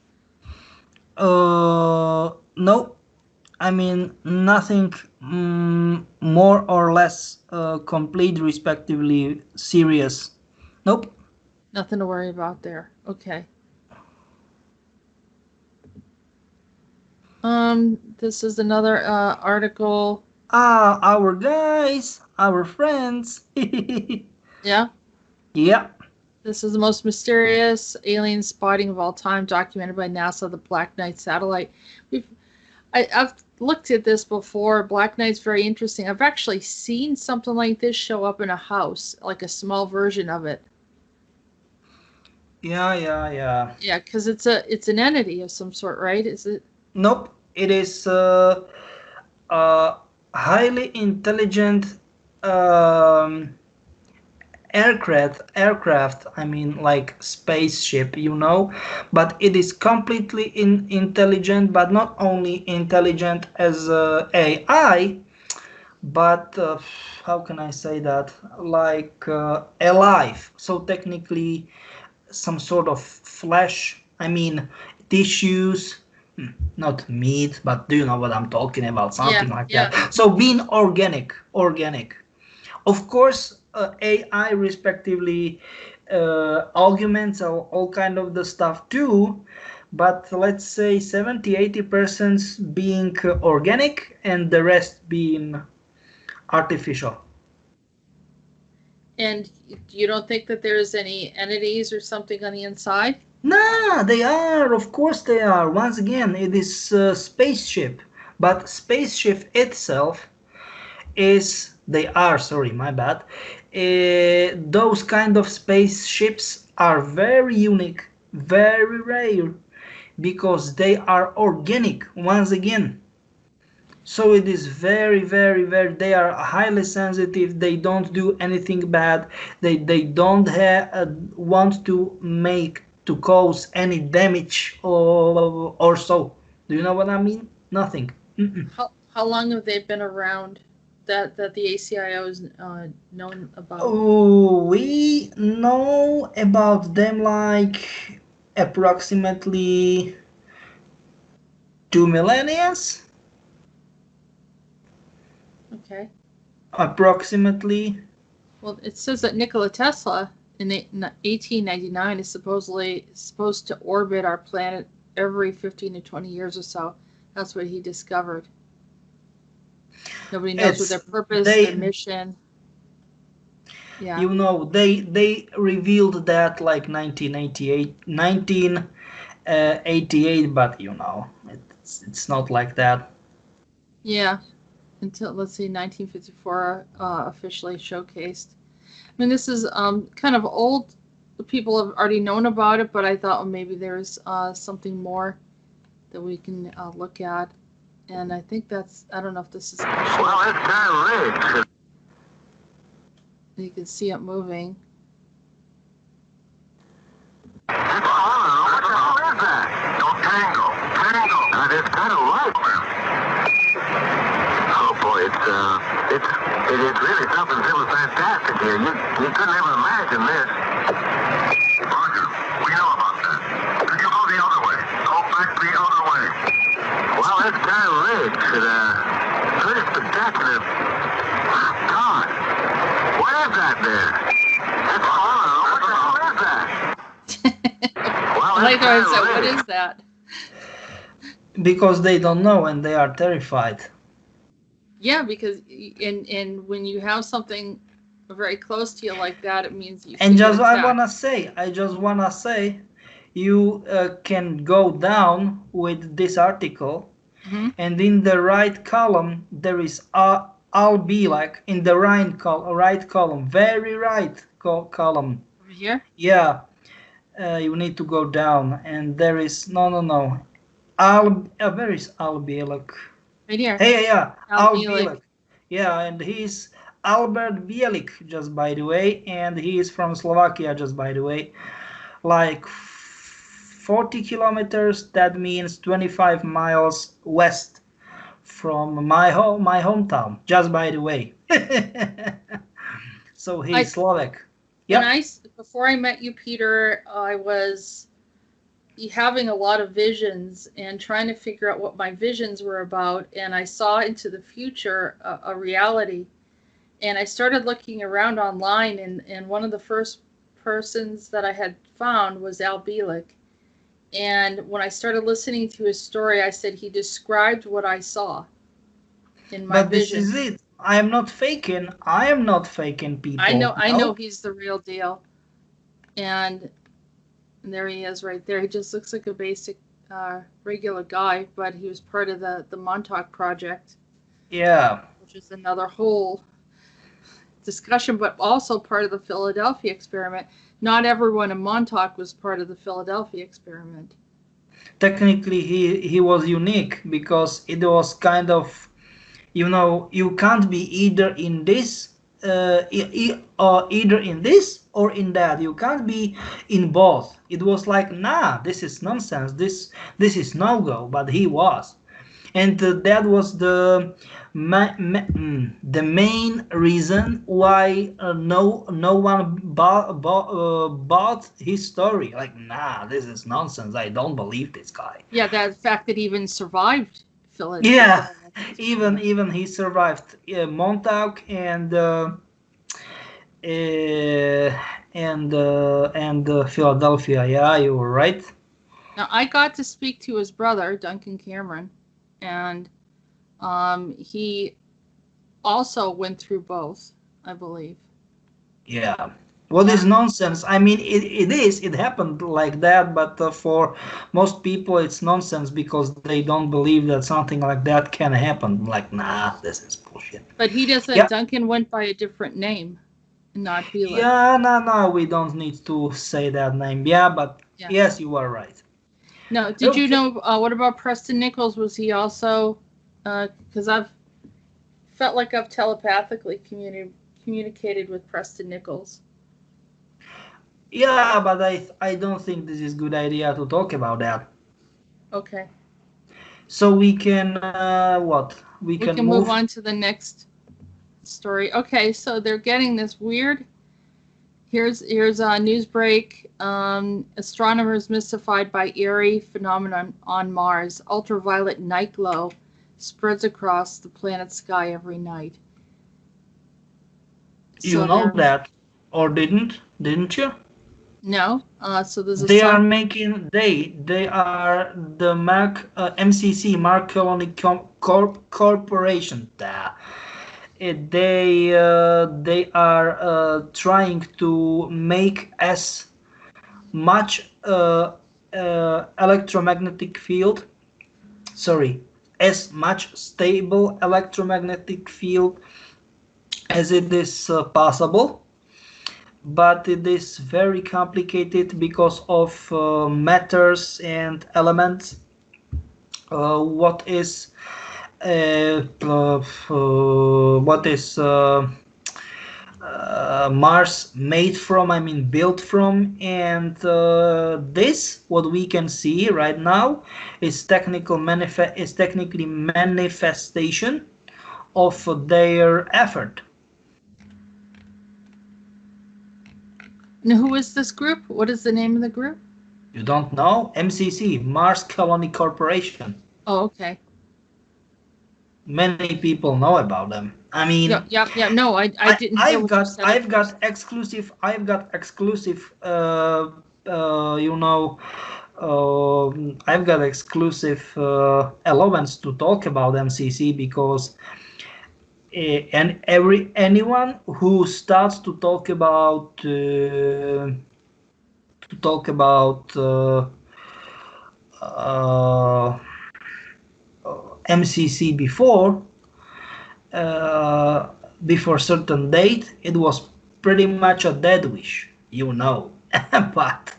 No. I mean, nothing more or less complete, respectively, serious. Nope. Nothing to worry about there. Okay. This is another article. Our guys, our friends. Yeah? Yeah. This is the most mysterious alien spotting of all time, documented by NASA, the Black Knight satellite. I've looked at this before. Black Knight's very interesting. I've actually seen something like this show up in a house, like a small version of it. Yeah. Yeah, because it's an entity of some sort, right? Is it? Nope. It is highly intelligent aircraft. I mean, like spaceship, but it is completely intelligent, but not only intelligent as AI, but how can I say that, like alive. So technically some sort of flesh, I mean tissues, not meat, but do you know what I'm talking about? Something like that. So being organic. Of course, AI respectively augments all kind of the stuff too, but let's say 70-80% being organic and the rest being artificial. And you don't think that there's any entities or something on the inside? Nah, they are. Of course they are. Once again, it is a spaceship. But spaceship itself is... They are, sorry, my bad. Those kind of spaceships are very unique, very rare, because they are organic, once again. So it is very, they are highly sensitive, they don't do anything bad, they don't want to cause any damage or so. Do you know what I mean? Nothing. How long have they been around that the ACIO is known about? Oh, we know about them like approximately 2 millennia. Okay. Approximately. Well, it says that Nikola Tesla in 1899 is supposed to orbit our planet every 15 to 20 years or so. That's what he discovered. Nobody knows what their purpose, their mission. Yeah. You know, they revealed that like 1988, but you know, it's not like that. Yeah. Until, let's see, 1954 officially showcased. I mean, this is kind of old. People have already known about it, but I thought, well, maybe there's something more that we can look at. And I think that's, I don't know if this is. Well, it's kind of rigged. You can see it moving. What the hell is that? Don't tangle. It's kind of light. Oh boy, it is really something really fantastic here. You couldn't even imagine this. Roger, we know about that. Could you go the other way? Go back the other way. Well, it's kind of rigged. Pretty spectacular. God, what is that there? That's horrible. What the hell is that? Well, I like how I said, what is that? Because they don't know and they are terrified. Yeah, because and when you have something very close to you like that, it means you. And just I just wanna say, you can go down with this article, and in the right column there is I'll be like in the right column, very right column. Over here. Yeah, you need to go down, and there is no. Where is Al Bielek? Right here. Hey, yeah, Al Al Bielek. Bielek. Yeah, and he's Albert Bielik, just by the way, and he is from Slovakia, just by the way. Like 40 kilometers, that means 25 miles west from my hometown, just by the way. So he's Slovak. Yeah. Before I met you, Peter, I was having a lot of visions and trying to figure out what my visions were about, and I saw into the future a reality, and I started looking around online, and one of the first persons that I had found was Al Bielek, and when I started listening to his story, I said he described what I saw in my vision. This is it. I am not faking people. I know he's the real deal, and there he is right there. He just looks like a basic regular guy, but he was part of the Montauk project. Yeah. Which is another whole discussion, but also part of the Philadelphia experiment. Not everyone in Montauk was part of the Philadelphia experiment. Technically, he was unique because it was kind of, you know, you can't be either in this either in this or in that. You can't be in both. It was like, nah, this is nonsense. This is no go. But he was, and that was the main reason why no one bought his story. Like, nah, this is nonsense. I don't believe this guy. Yeah, that fact that he even survived Philadelphia. Yeah. Even he survived Montauk and Philadelphia. Yeah, you were right. Now I got to speak to his brother, Duncan Cameron, and he also went through both, I believe. Yeah. What is nonsense? I mean, it happened like that, but for most people it's nonsense because they don't believe that something like that can happen. Like, nah, this is bullshit. But he doesn't. Yeah. Duncan went by a different name, not Bielek. Yeah, no, we don't need to say that name. Yeah, but yeah. Yes, you are right. No, did you know, what about Preston Nichols? Was he also, because I've felt like I've telepathically communicated with Preston Nichols. Yeah, but I don't think this is a good idea to talk about that. Okay. So we can, what? We can move on to the next story. Okay, so they're getting this weird. Here's a news break. Astronomers mystified by eerie phenomenon on Mars. Ultraviolet night glow spreads across the planet's sky every night. You know that, or didn't you? No. So there's a They are song. making they are the MCC Mark Colony Corporation. They are trying to make as much electromagnetic field, sorry, as much stable electromagnetic field as it is possible, but it is very complicated because of matters and elements. What is Mars made from, I mean built from, and this what we can see right now is technically manifestation of their effort. And who is this group? What is the name of the group? You don't know? MCC, Mars Colony Corporation. Oh, okay. Many people know about them. I mean, yeah. No, I didn't hear what you said. I've got exclusive I've got exclusive allowance to talk about MCC because and anyone who starts to talk about MCC before certain date, it was pretty much a dead wish, but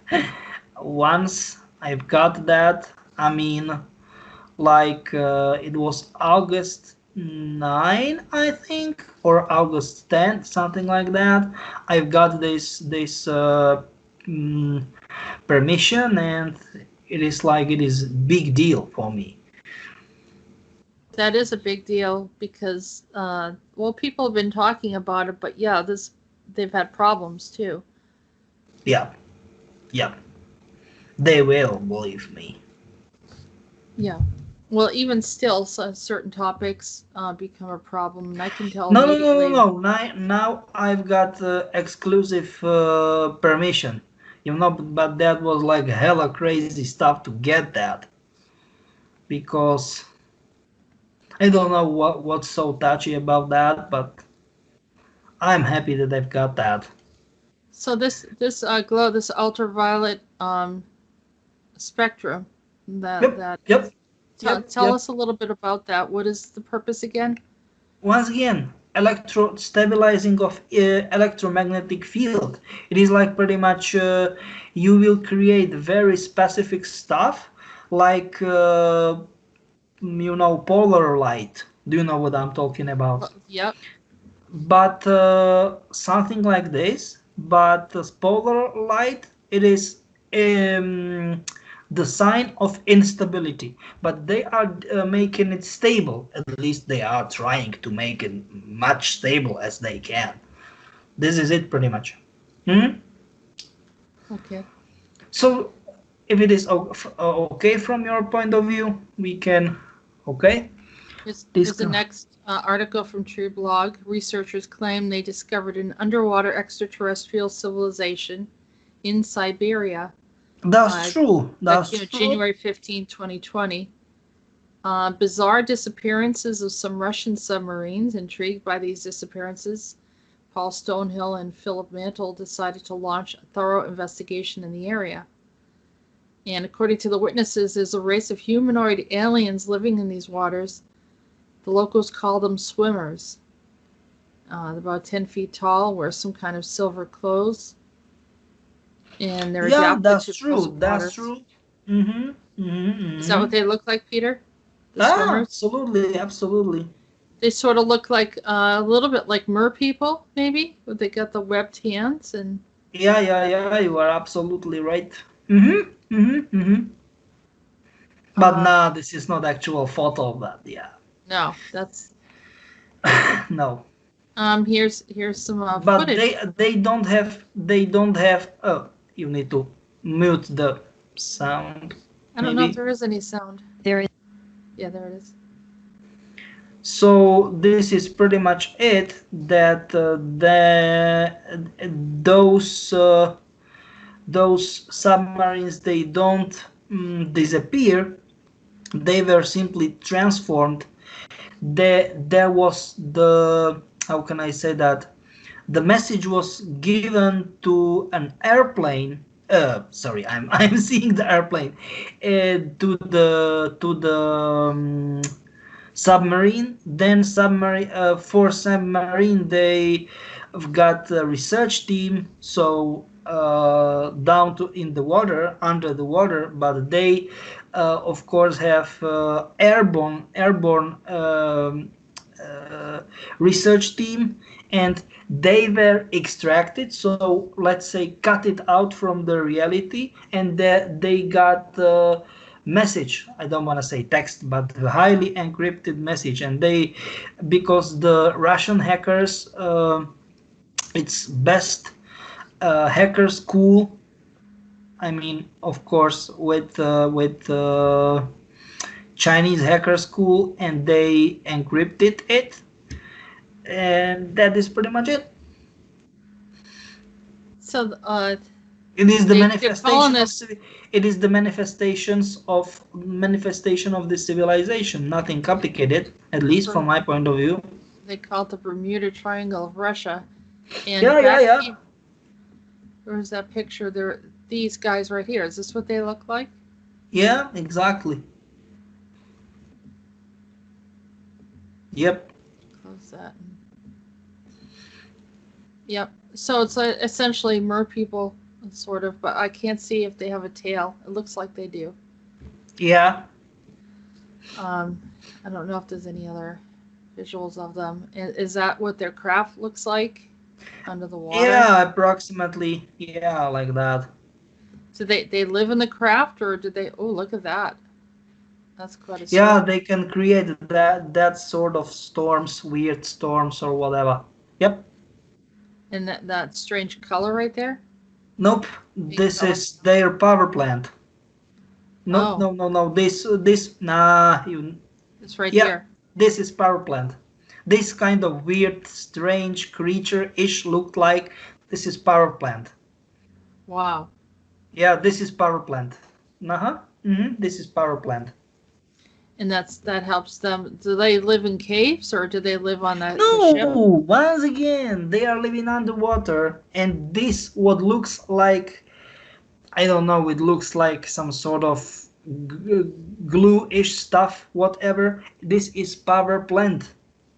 once I've got that, I mean, like it was August 9, I think, or August 10, something like that. I've got this permission, and it is big deal for me. That is a big deal because, well, people have been talking about it, but yeah, they've had problems too. Yeah. They will, believe me. Yeah. Well, even still, certain topics become a problem, and I can tell. No. Now I've got exclusive permission, but that was like hella crazy stuff to get that, because I don't know what's so touchy about that, but I'm happy that I've got that. So this glow, this ultraviolet spectrum, Yep. Tell us a little bit about that. What is the purpose again? Once again, stabilizing of electromagnetic field. It is like pretty much you will create very specific stuff, like polar light. Do you know what I'm talking about? Yep. But something like this, but polar light, it is the sign of instability, but they are making it stable. At least they are trying to make it much stable as they can. This is it pretty much. Okay. So if it is okay from your point of view, we can. Okay. Here's the next article from True Blog. Researchers claim they discovered an underwater extraterrestrial civilization in Siberia. That's true. That's true. January 15, 2020. Bizarre disappearances of some Russian submarines. Intrigued by these disappearances, Paul Stonehill and Philip Mantle decided to launch a thorough investigation in the area. And according to the witnesses, there's a race of humanoid aliens living in these waters. The locals call them swimmers. They're about 10 feet tall, wear some kind of silver clothes. And they're adapted to true. That's true. Is that what they look like, Peter? The swimmers? Absolutely. They sort of look like a little bit like mer people, maybe. But they got the webbed hands and. Yeah. You are absolutely right. But no, this is not actual photo of that. Yeah. No, that's. No. Here's some but footage. they don't have. Oh, you need to mute the sound. I don't know if there is any sound. There is. Yeah, there it is. So this is pretty much it. That those those submarines, they don't disappear. They were simply transformed. There was the, how can I say that? The message was given to an airplane. Sorry, I'm seeing the airplane. To the submarine. Then submarine, for submarine, they have got a research team. So down to in the water, under the water, but they of course have airborne research team, and they were extracted, so let's say cut it out from the reality, and they got message, I don't want to say text, but a highly encrypted message. And they, because the Russian hackers, it's best hacker school, I mean, of course, with Chinese hacker school, and they encrypted it, and that is pretty much it. So it is the manifestation of the civilization. Nothing complicated, at least from my point of view. They call it the Bermuda Triangle of Russia. And yeah. Where's that picture? There, these guys right here. Is this what they look like? Yeah, exactly. Yep. Close that. Yep. So it's essentially mer people, sort of, but I can't see if they have a tail. It looks like they do. Yeah. I don't know if there's any other visuals of them. Is that what their craft looks like under the water? Yeah, approximately. Yeah, like that. So they live in the craft, or do they? Oh, look at that. That's quite a storm. Yeah, they can create that sort of storms, weird storms or whatever. Yep. And that strange color right there? Nope. This is their power plant. No, Oh. no. This nah. It's right Yeah, here. this is power plant. This kind of weird, strange creature-ish looked like. This is power plant. Wow. Yeah, this is power plant. This is power plant. And that helps them. Do they live in caves, or do they live on the ship? No, once again, they are living underwater, and this what looks like, I don't know, it looks like some sort of glue-ish stuff, whatever. This is power plant.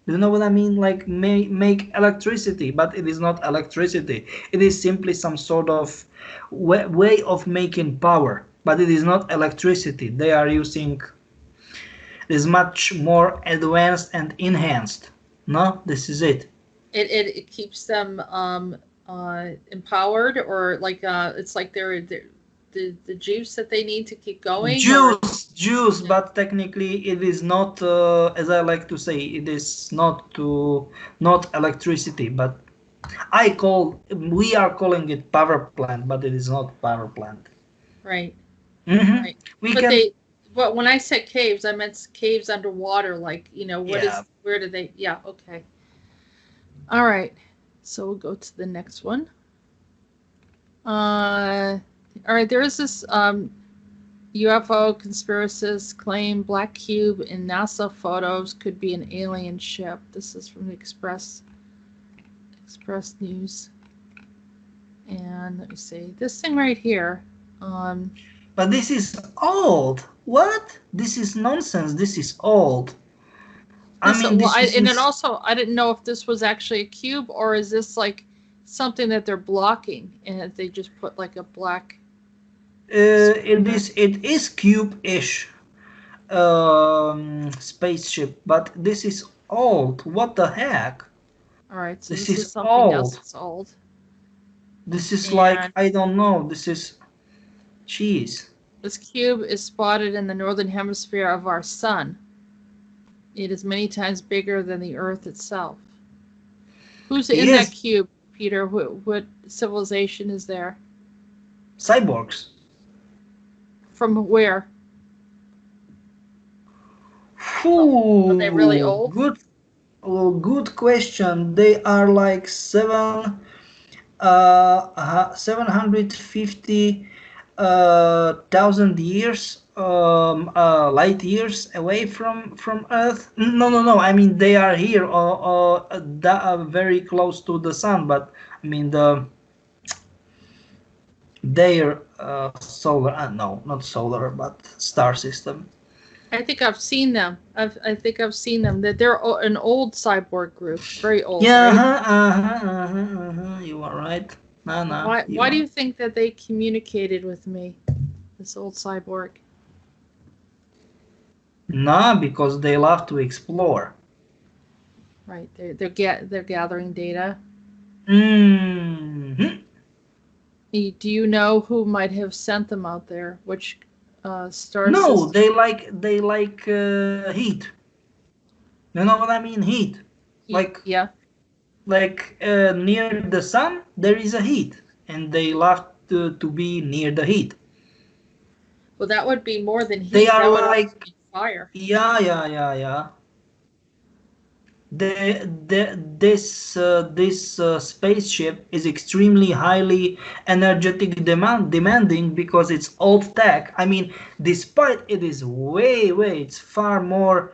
You know what I mean? Like make electricity, but it is not electricity. It is simply some sort of way of making power, but it is not electricity. They are using is much more advanced and enhanced. No, this is it. It keeps them empowered, or like it's like they're the juice that they need to keep going. Juice, but technically it is not. As I like to say, it is not electricity, but we are calling it power plant, but it is not power plant. Right. Mm-hmm. Right. But when I said caves, I meant caves underwater. Like, where do they? Yeah. Okay. All right. So we'll go to the next one. All right. There is this UFO conspiracists claim black cube in NASA photos could be an alien ship. This is from the Express News. And let me see this thing right here. But this is old. What? This is nonsense. This is old. I didn't know if this was actually a cube, or is this like something that they're blocking and they just put like a black. It is cube-ish spaceship, but this is old. What the heck? All right, so this is something else that's old. This is like, I don't know. This is cheese. This cube is spotted in the northern hemisphere of our sun. It is many times bigger than the Earth itself. Who's in that cube, Peter? What civilization is there? Cyborgs. From where? Ooh, are they really old? Good question. They are like 750,000 years, light years away from Earth. No. I mean, they are here, very close to the sun. But I mean, their solar, no, not solar, but star system. I think I've seen them. I think I've seen them. That they're an old cyborg group, very old. Yeah, right? You are right. No. Why do you think that they communicated with me, this old cyborg? No, because they love to explore. Right. They're gathering data. Mm-hmm. Do you know who might have sent them out there? Which star No, system? they like heat. You know what I mean? Heat. Yeah. Like near the sun, there is a heat, and they love to be near the heat. Well, that would be more than heat. They are that would like be fire. Yeah. This spaceship is extremely highly energetic demanding because it's old tech. I mean, despite it is it's far more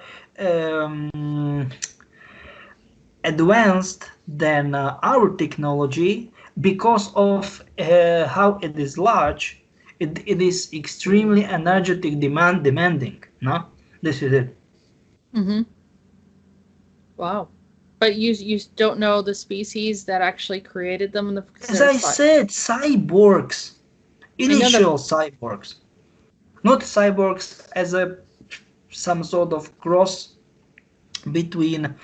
advanced than our technology. Because of how it is large, it is extremely energetic demanding. No, this is it. Mm-hmm. Wow. But you don't know the species that actually created them? As I said, cyborgs. Initial cyborgs. Not cyborgs as some sort of cross between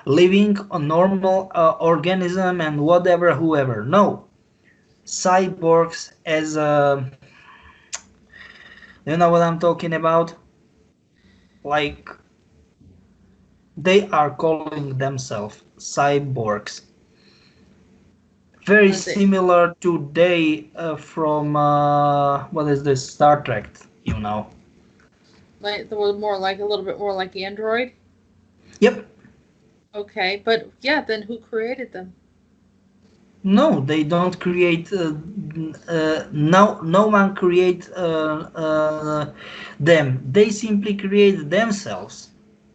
living a normal organism and whoever. No. Cyborgs as you know what I'm talking about? Like, they are calling themselves cyborgs. Very similar to they from what is this, Star Trek? You know. Like a little bit more like Android. Yep. Okay, but yeah, then who created them? No, they don't create. No one create them. They simply create themselves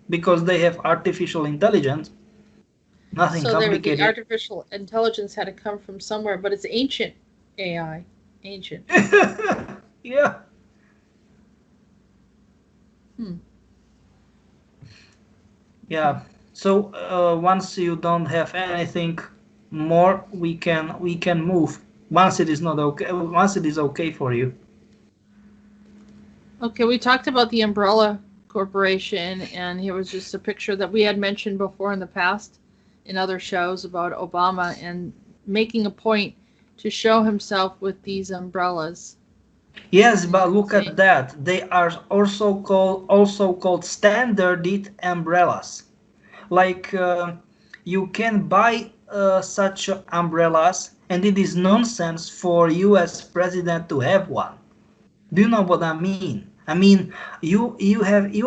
because they have artificial intelligence. Nothing complicated. The artificial intelligence had to come from somewhere, but it's ancient AI. Ancient. Yeah. Yeah. So once you don't have anything more, we can move. Once it is not okay. Once it is okay for you. Okay, we talked about the Umbrella Corporation, and here was just a picture that we had mentioned before in the past in other shows about Obama and making a point to show himself with these umbrellas. Yes, but look at that. They are also called standard umbrellas. Like you can buy such umbrellas, and it is nonsense for U.S. president to have one. Do you know what I mean? I mean, you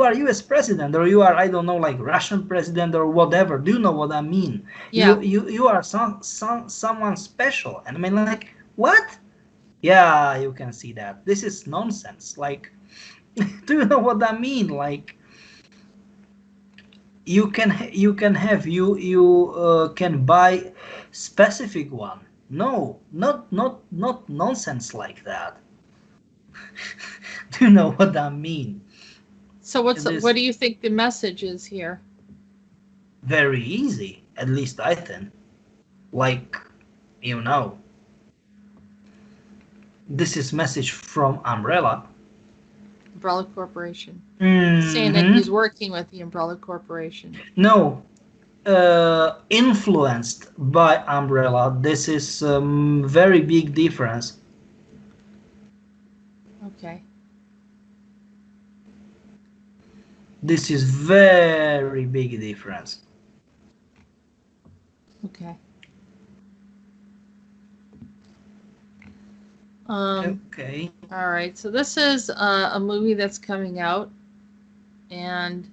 are U.S. president, or you are, I don't know, like Russian president or whatever. Do you know what I mean? Yeah. You are someone special, and I mean, like, what? Yeah, you can see that. This is nonsense. Like, do you know what I mean? Like, you can buy specific one. No, not nonsense like that. Do you know what I mean? So what do you think the message is here? Very easy, at least I think. Like, you know, this is message from Umbrella Corporation. Saying that he's working with the Umbrella Corporation. No, influenced by Umbrella. This is very big difference. Okay. This is very big difference. Okay. Okay. All right. So this is a movie that's coming out, and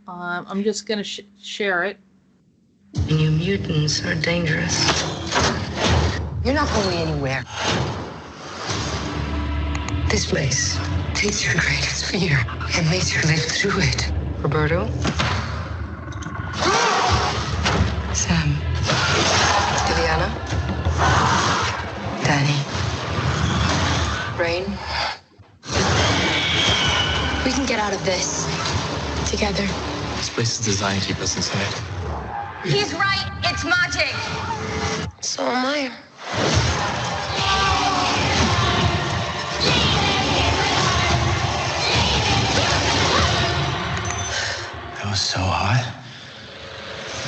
I'm just going to share it. You mutants are dangerous. You're not going anywhere. This place takes your greatest fear and makes you live through it. Roberto? Sam? Juliana? Danny? Rain? We can get out of this together. This place is designed to keep us inside. He's right. It's magic. So am I. That was so hot.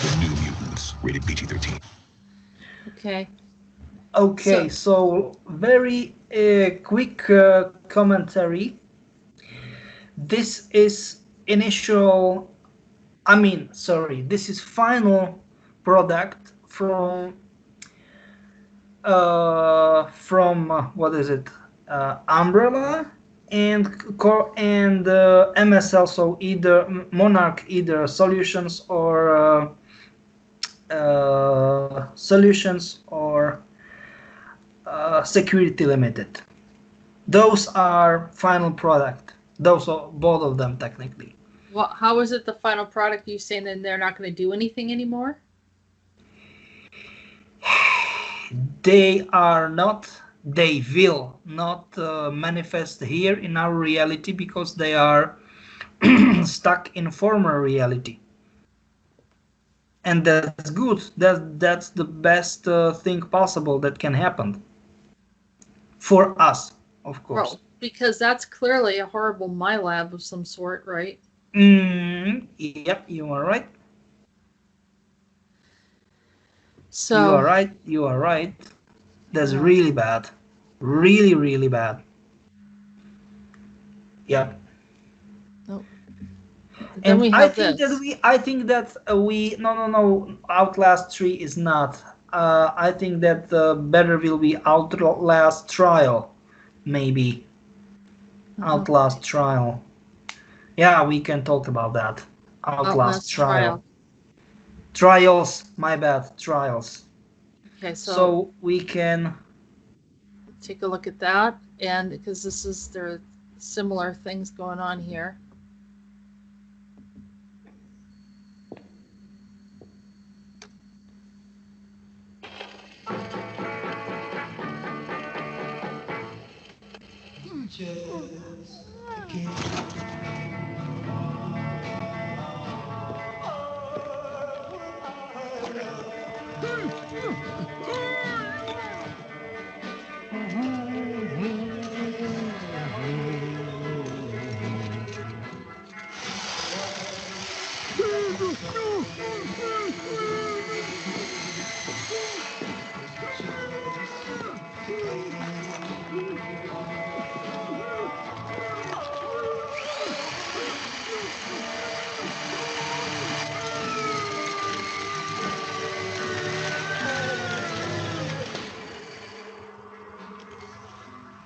The New Mutants, rated PG-13. Okay. Okay, so very quick commentary. This is this is final product from what is it? Umbrella and MSL, so either Monarch, either Solutions or Security Limited. Those are final product. Those are both of them technically. Well, how is it the final product? You saying that they're not going to do anything anymore? They are not. They will not manifest here in our reality because they are stuck in former reality. And that's good. That's the best thing possible that can happen. For us, of course. Well, because that's clearly a horrible MILAB of some sort, right? Yep, you are right. So You are right. That's really bad. Really, really bad. Yep. Oh. And we I have think this. no, Outlast 3 is not. I think that better will be Outlast Trial, maybe. Outlast Trial. Yeah, we can talk about that. Outlast Trial. Trials, my bad, Trials. Okay, So we can take a look at that, and because there are similar things going on here.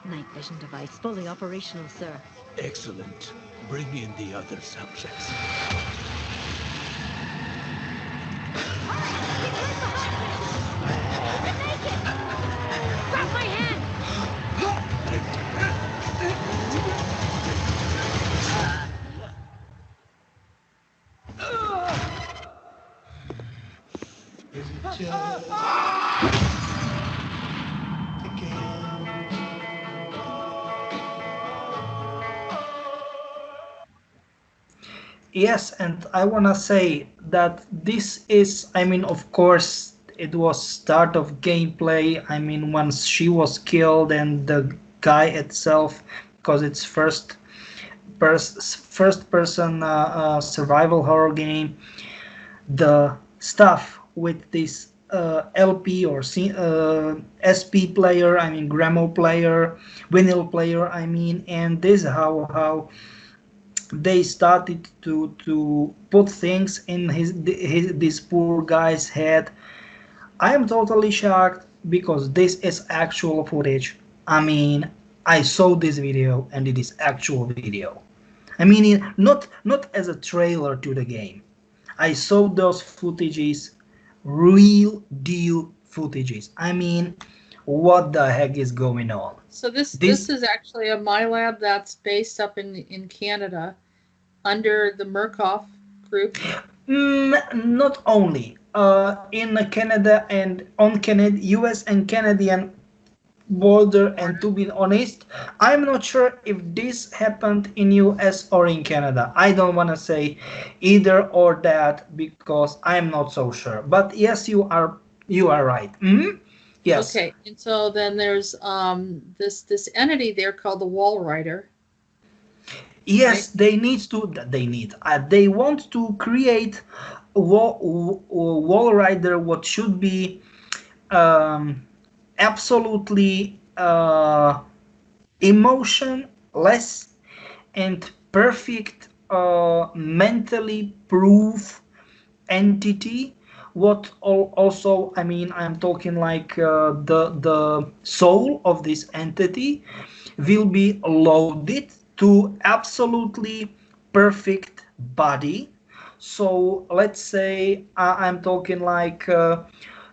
Night vision device fully operational, sir. Excellent. Bring in the other subjects. Grab my hand! Yes, and I wanna say that this is, of course, it was start of gameplay. Once she was killed and the guy itself, because it's first person survival horror game. The stuff with this LP or SP player, Gramo player, vinyl player, and this how they started to put things in this poor guy's head. I am totally shocked because this is actual footage. I saw this video and it is actual video. Not as a trailer to the game. I saw those footages, real deal footages. what the heck is going on? So this is actually a MILAB that's based up in Canada under the Murkoff group. Not only in Canada and on Canada, US and Canadian border, and to be honest, I'm not sure if this happened in US or in Canada. I don't want to say either or that because I'm not so sure. But yes, you are right. Yes. Okay, and so then there's this entity there called the Wall Rider. Yes, right? They want to create Wall Rider, what should be absolutely emotionless and perfect mentally proof entity. What also, I mean, I'm talking like the soul of this entity will be loaded to absolutely perfect body. So let's say I'm talking like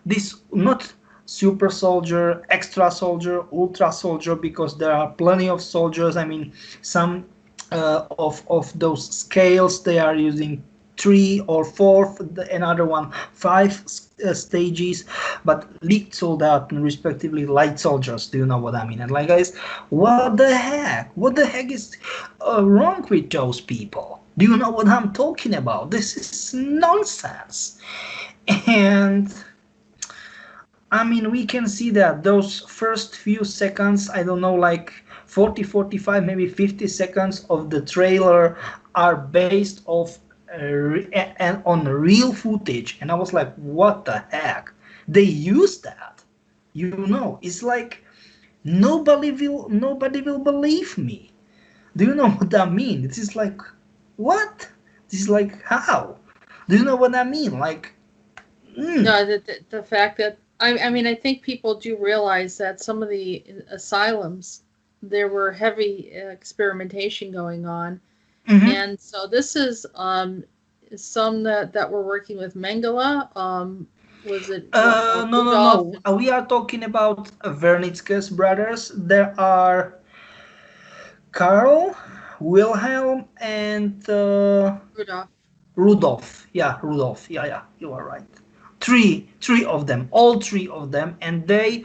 this, not super soldier, extra soldier, ultra soldier, because there are plenty of soldiers. I mean, some of those scales, they are using 3 or 4, another one 5 stages, but lead soldier and respectively light soldiers. Do you know what I mean? And like, guys, what the heck is wrong with those people? Do you know what I'm talking about? This is nonsense. And I mean, we can see that those first few seconds, I don't know, like 40, 45, maybe 50 seconds of the trailer are based off on real footage. And I was like, what the heck? They use that. You know, it's like nobody will believe me. Do you know what I mean? It is like, what? This is like, how? Do you know what I mean? Like, No, the fact that I mean, I think people do realize that some of the asylums, there were heavy experimentation going on. Mm-hmm. And so this is some that were working with Mengele. Was it? No. We are talking about Wernicke's brothers. There are Karl, Wilhelm, and Rudolf. Yeah, Rudolf. Yeah, you are right. Three of them, all three of them, and they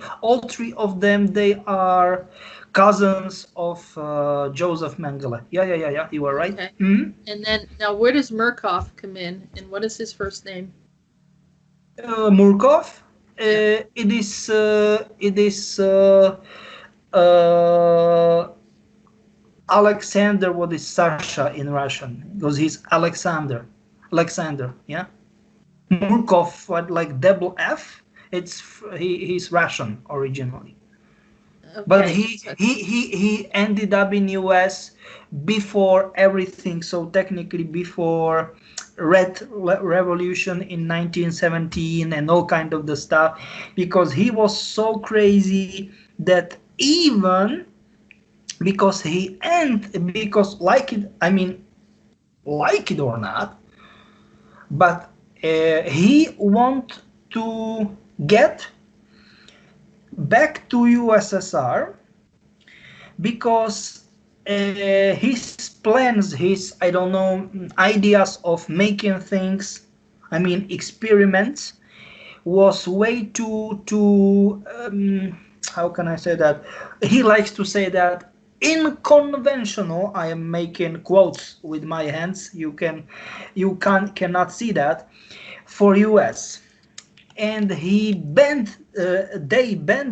are cousins of Joseph Mengele. Yeah, you are right. Okay. Mm-hmm. And then now, where does Murkoff come in, and what is his first name? Murkoff. Yeah. It is Alexander. What is Sasha in Russian? Because he's Alexander. Yeah. Murkoff, like double F. He's Russian originally, okay. But he ended up in US before everything. So technically before Red Revolution in 1917 and all kind of the stuff, because he was so crazy that even because like it or not, but. He want to get back to USSR because his plans, his ideas of making things, experiments, was way too how can I say that? He likes to say that unconventional. I am making quotes with my hands. You cannot see that. For US, and they banned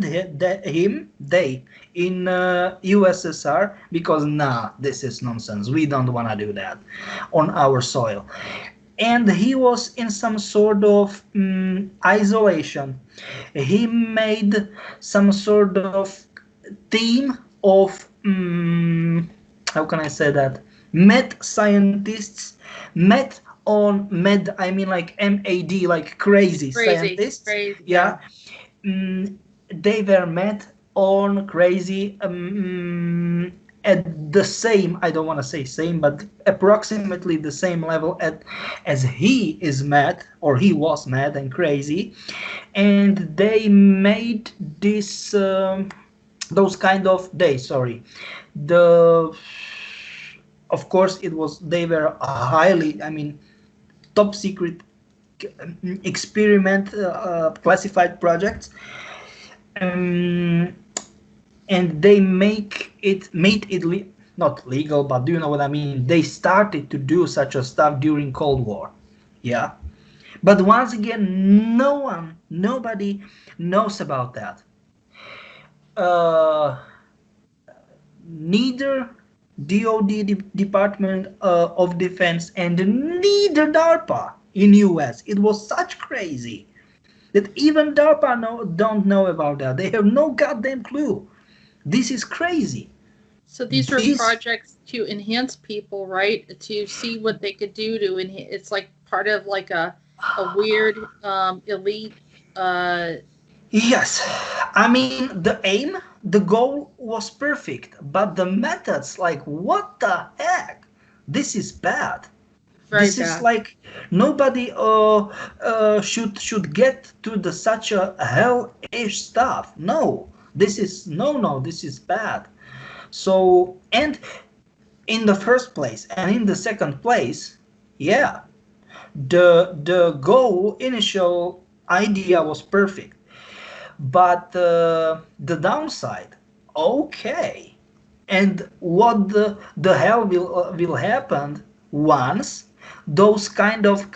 him in USSR because this is nonsense. We don't want to do that on our soil. And he was in some sort of isolation. He made some sort of team of how can I say that? Mad scientists, like MAD, like crazy scientists. Crazy. Yeah. They were met on crazy at the same, I don't want to say same, but approximately the same level as he is mad, or he was mad and crazy. and they made this those kind of the of course it was they were highly, I mean, top secret experiment classified projects, and they made it not legal, but do you know what I mean? They started to do such a stuff during Cold War, yeah. But once again, nobody knows about that. Neither DoD, Department of Defense, and neither DARPA in US. It was such crazy that even DARPA don't know about that. They have no goddamn clue. This is crazy. So these were projects to enhance people, right? To see what they could do to enhance. It's like part of like a weird elite. Yes, I mean the goal was perfect, but the methods, like, what the heck? This is bad. This is like nobody should get to such a hellish stuff. No, this is this is bad. So, and in the first place and in the second place, yeah, the goal, initial idea was perfect, but the downside, okay, and what the hell will happen once those kind of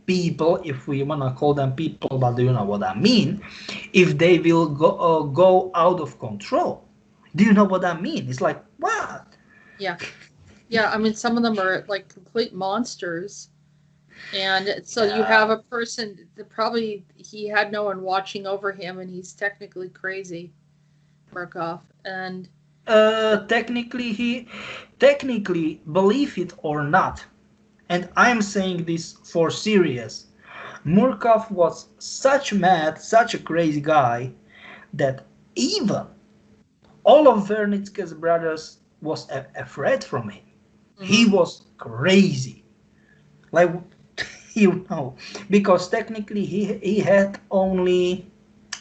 people, if we wanna call them people, but do you know what I mean, if they will go out of control? Do you know what I mean? It's like, what? Yeah. I mean, some of them are like complete monsters. And so you have a person that probably he had no one watching over him, and he's technically crazy, Murkoff. And technically, believe it or not, and I'm saying this for serious, Murkoff was such a crazy guy, that even all of Vernitsky's brothers was afraid from him. Mm-hmm. He was crazy, like, you know, because technically he had only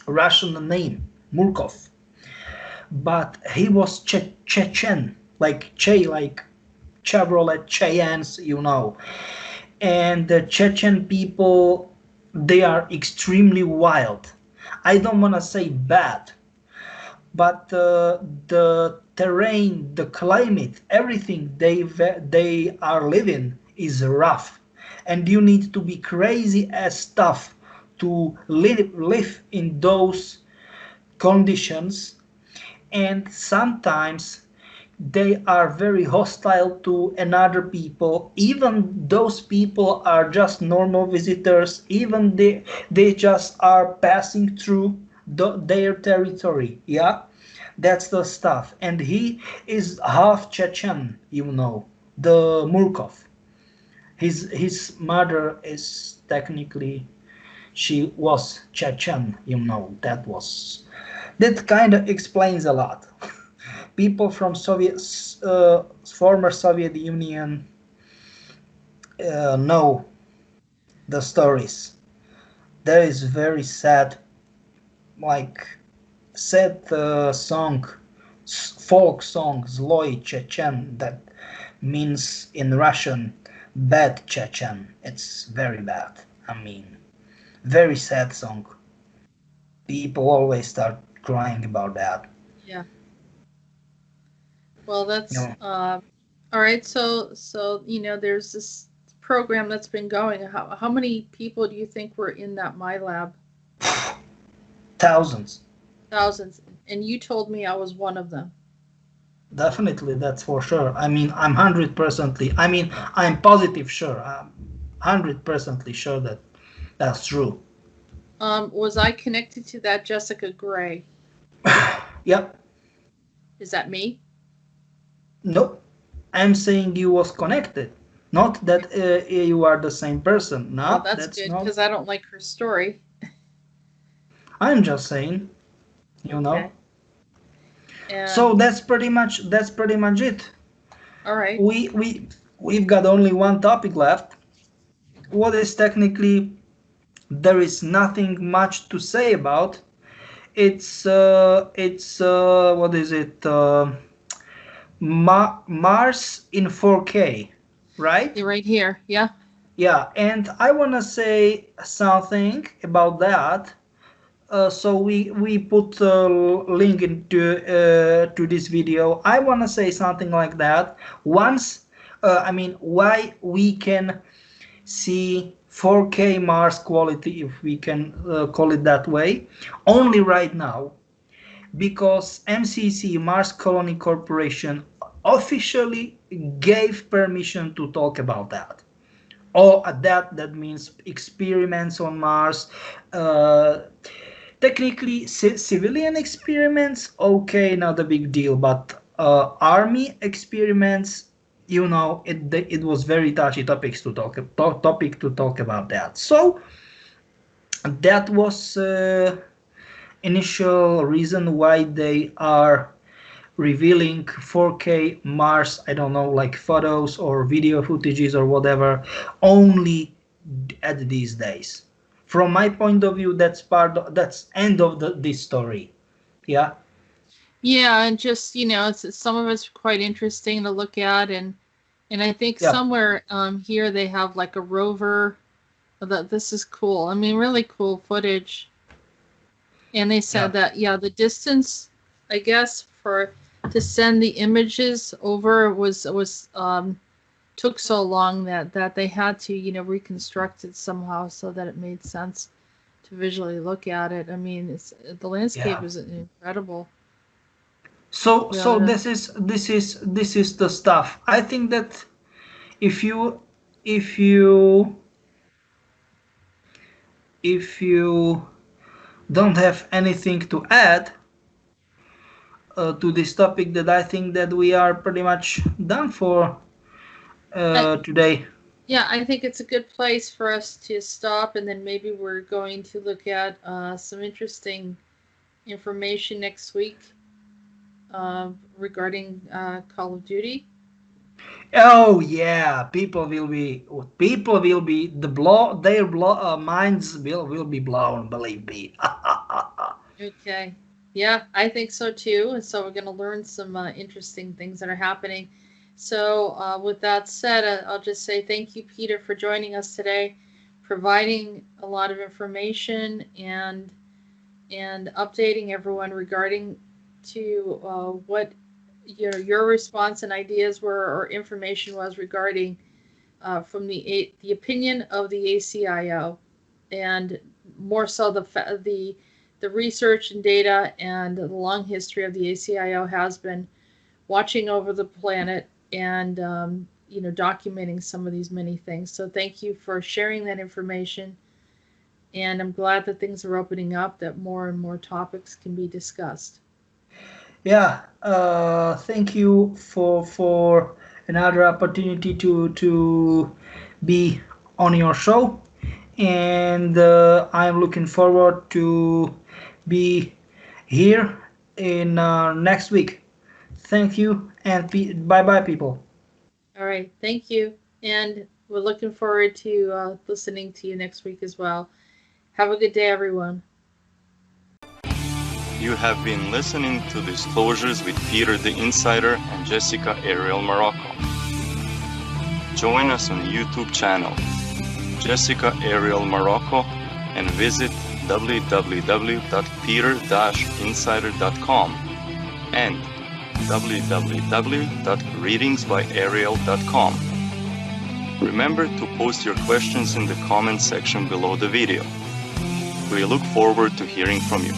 Russian name, Murkoff, but he was Chechen, like Chevrolet Cheyennes, you know, and the Chechen people, they are extremely wild. I don't want to say bad, but the terrain, the climate, everything they are living is rough, and you need to be crazy as tough to live in those conditions, and sometimes they are very hostile to another people, even those people are just normal visitors, even they just are passing through their territory, yeah. That's the stuff. And he is half Chechen, you know, the Murkoff. His mother is technically, she was Chechen, you know. That kind of explains a lot. People from former Soviet Union know the stories. There is very sad, like, song, folk song, Zloy Chechen, that means in Russian bad Chechen. It's very bad. I mean, very sad song. People always start crying about that. Yeah. Well, that's all right. So you know, there's this program that's been going. How many people do you think were in that MILAB? Thousands. And you told me I was one of them. Definitely, that's for sure. I mean, I'm 100%. I mean, I'm positive sure. I'm 100% sure that that's true. Was I connected to that Jessica Gray? Yep. Is that me? Nope. I'm saying you was connected. Not that you are the same person. No, well, that's good, because I don't like her story. I'm just saying, you know. Okay. So that's pretty much it. All right. We've got only one topic left. What is technically there is nothing much to say about. It's what is it? Mars in 4K, right? You're right here, yeah. Yeah, and I wanna say something about that. So we put a link into to this video. I wanna say something like that. Once, I mean, why we can see 4K Mars quality, if we can call it that way, only right now, because MCC, Mars Colony Corporation, officially gave permission to talk about that. Or that means experiments on Mars. Technically, civilian experiments, okay, not a big deal, but army experiments, you know, it was very touchy topic to talk about that. So that was initial reason why they are revealing 4K Mars, I don't know, like photos or video footages or whatever, only at these days. From my point of view, that's end of this story. Yeah. Yeah, and just, you know, some of it's quite interesting to look at, and I think somewhere here they have like a rover. This is cool. I mean, really cool footage. And they said that the distance, I guess, to send the images over was took so long that they had to, you know, reconstruct it somehow so that it made sense to visually look at it. I mean, the landscape is incredible. So this is the stuff. I think that if you don't have anything to add to this topic, that I think that we are pretty much done for today. Yeah, I think it's a good place for us to stop, and then maybe we're going to look at some interesting information next week regarding Call of Duty. Oh yeah, people will be their minds will be blown, believe me. Okay. Yeah, I think so too. And so we're going to learn some interesting things that are happening. So with that said, I'll just say thank you, Peter, for joining us today, providing a lot of information and updating everyone regarding to what your response and ideas were, or information was regarding from the opinion of the ACIO, and more so the research and data and the long history of the ACIO has been watching over the planet and you know, documenting some of these many things. So thank you for sharing that information, and I'm glad that things are opening up, that more and more topics can be discussed. Yeah, thank you for another opportunity to be on your show, and I'm looking forward to be here in next week. Thank you, and bye-bye, people. All right, thank you, and we're looking forward to listening to you next week as well. Have a good day, everyone. You have been listening to Disclosures with Peter the Insider and Jessica Ariel Morocco. Join us on YouTube channel Jessica Ariel Morocco, and visit www.peter-insider.com and www.readingsbyariel.com. Remember to post your questions in the comment section below the video. We look forward to hearing from you.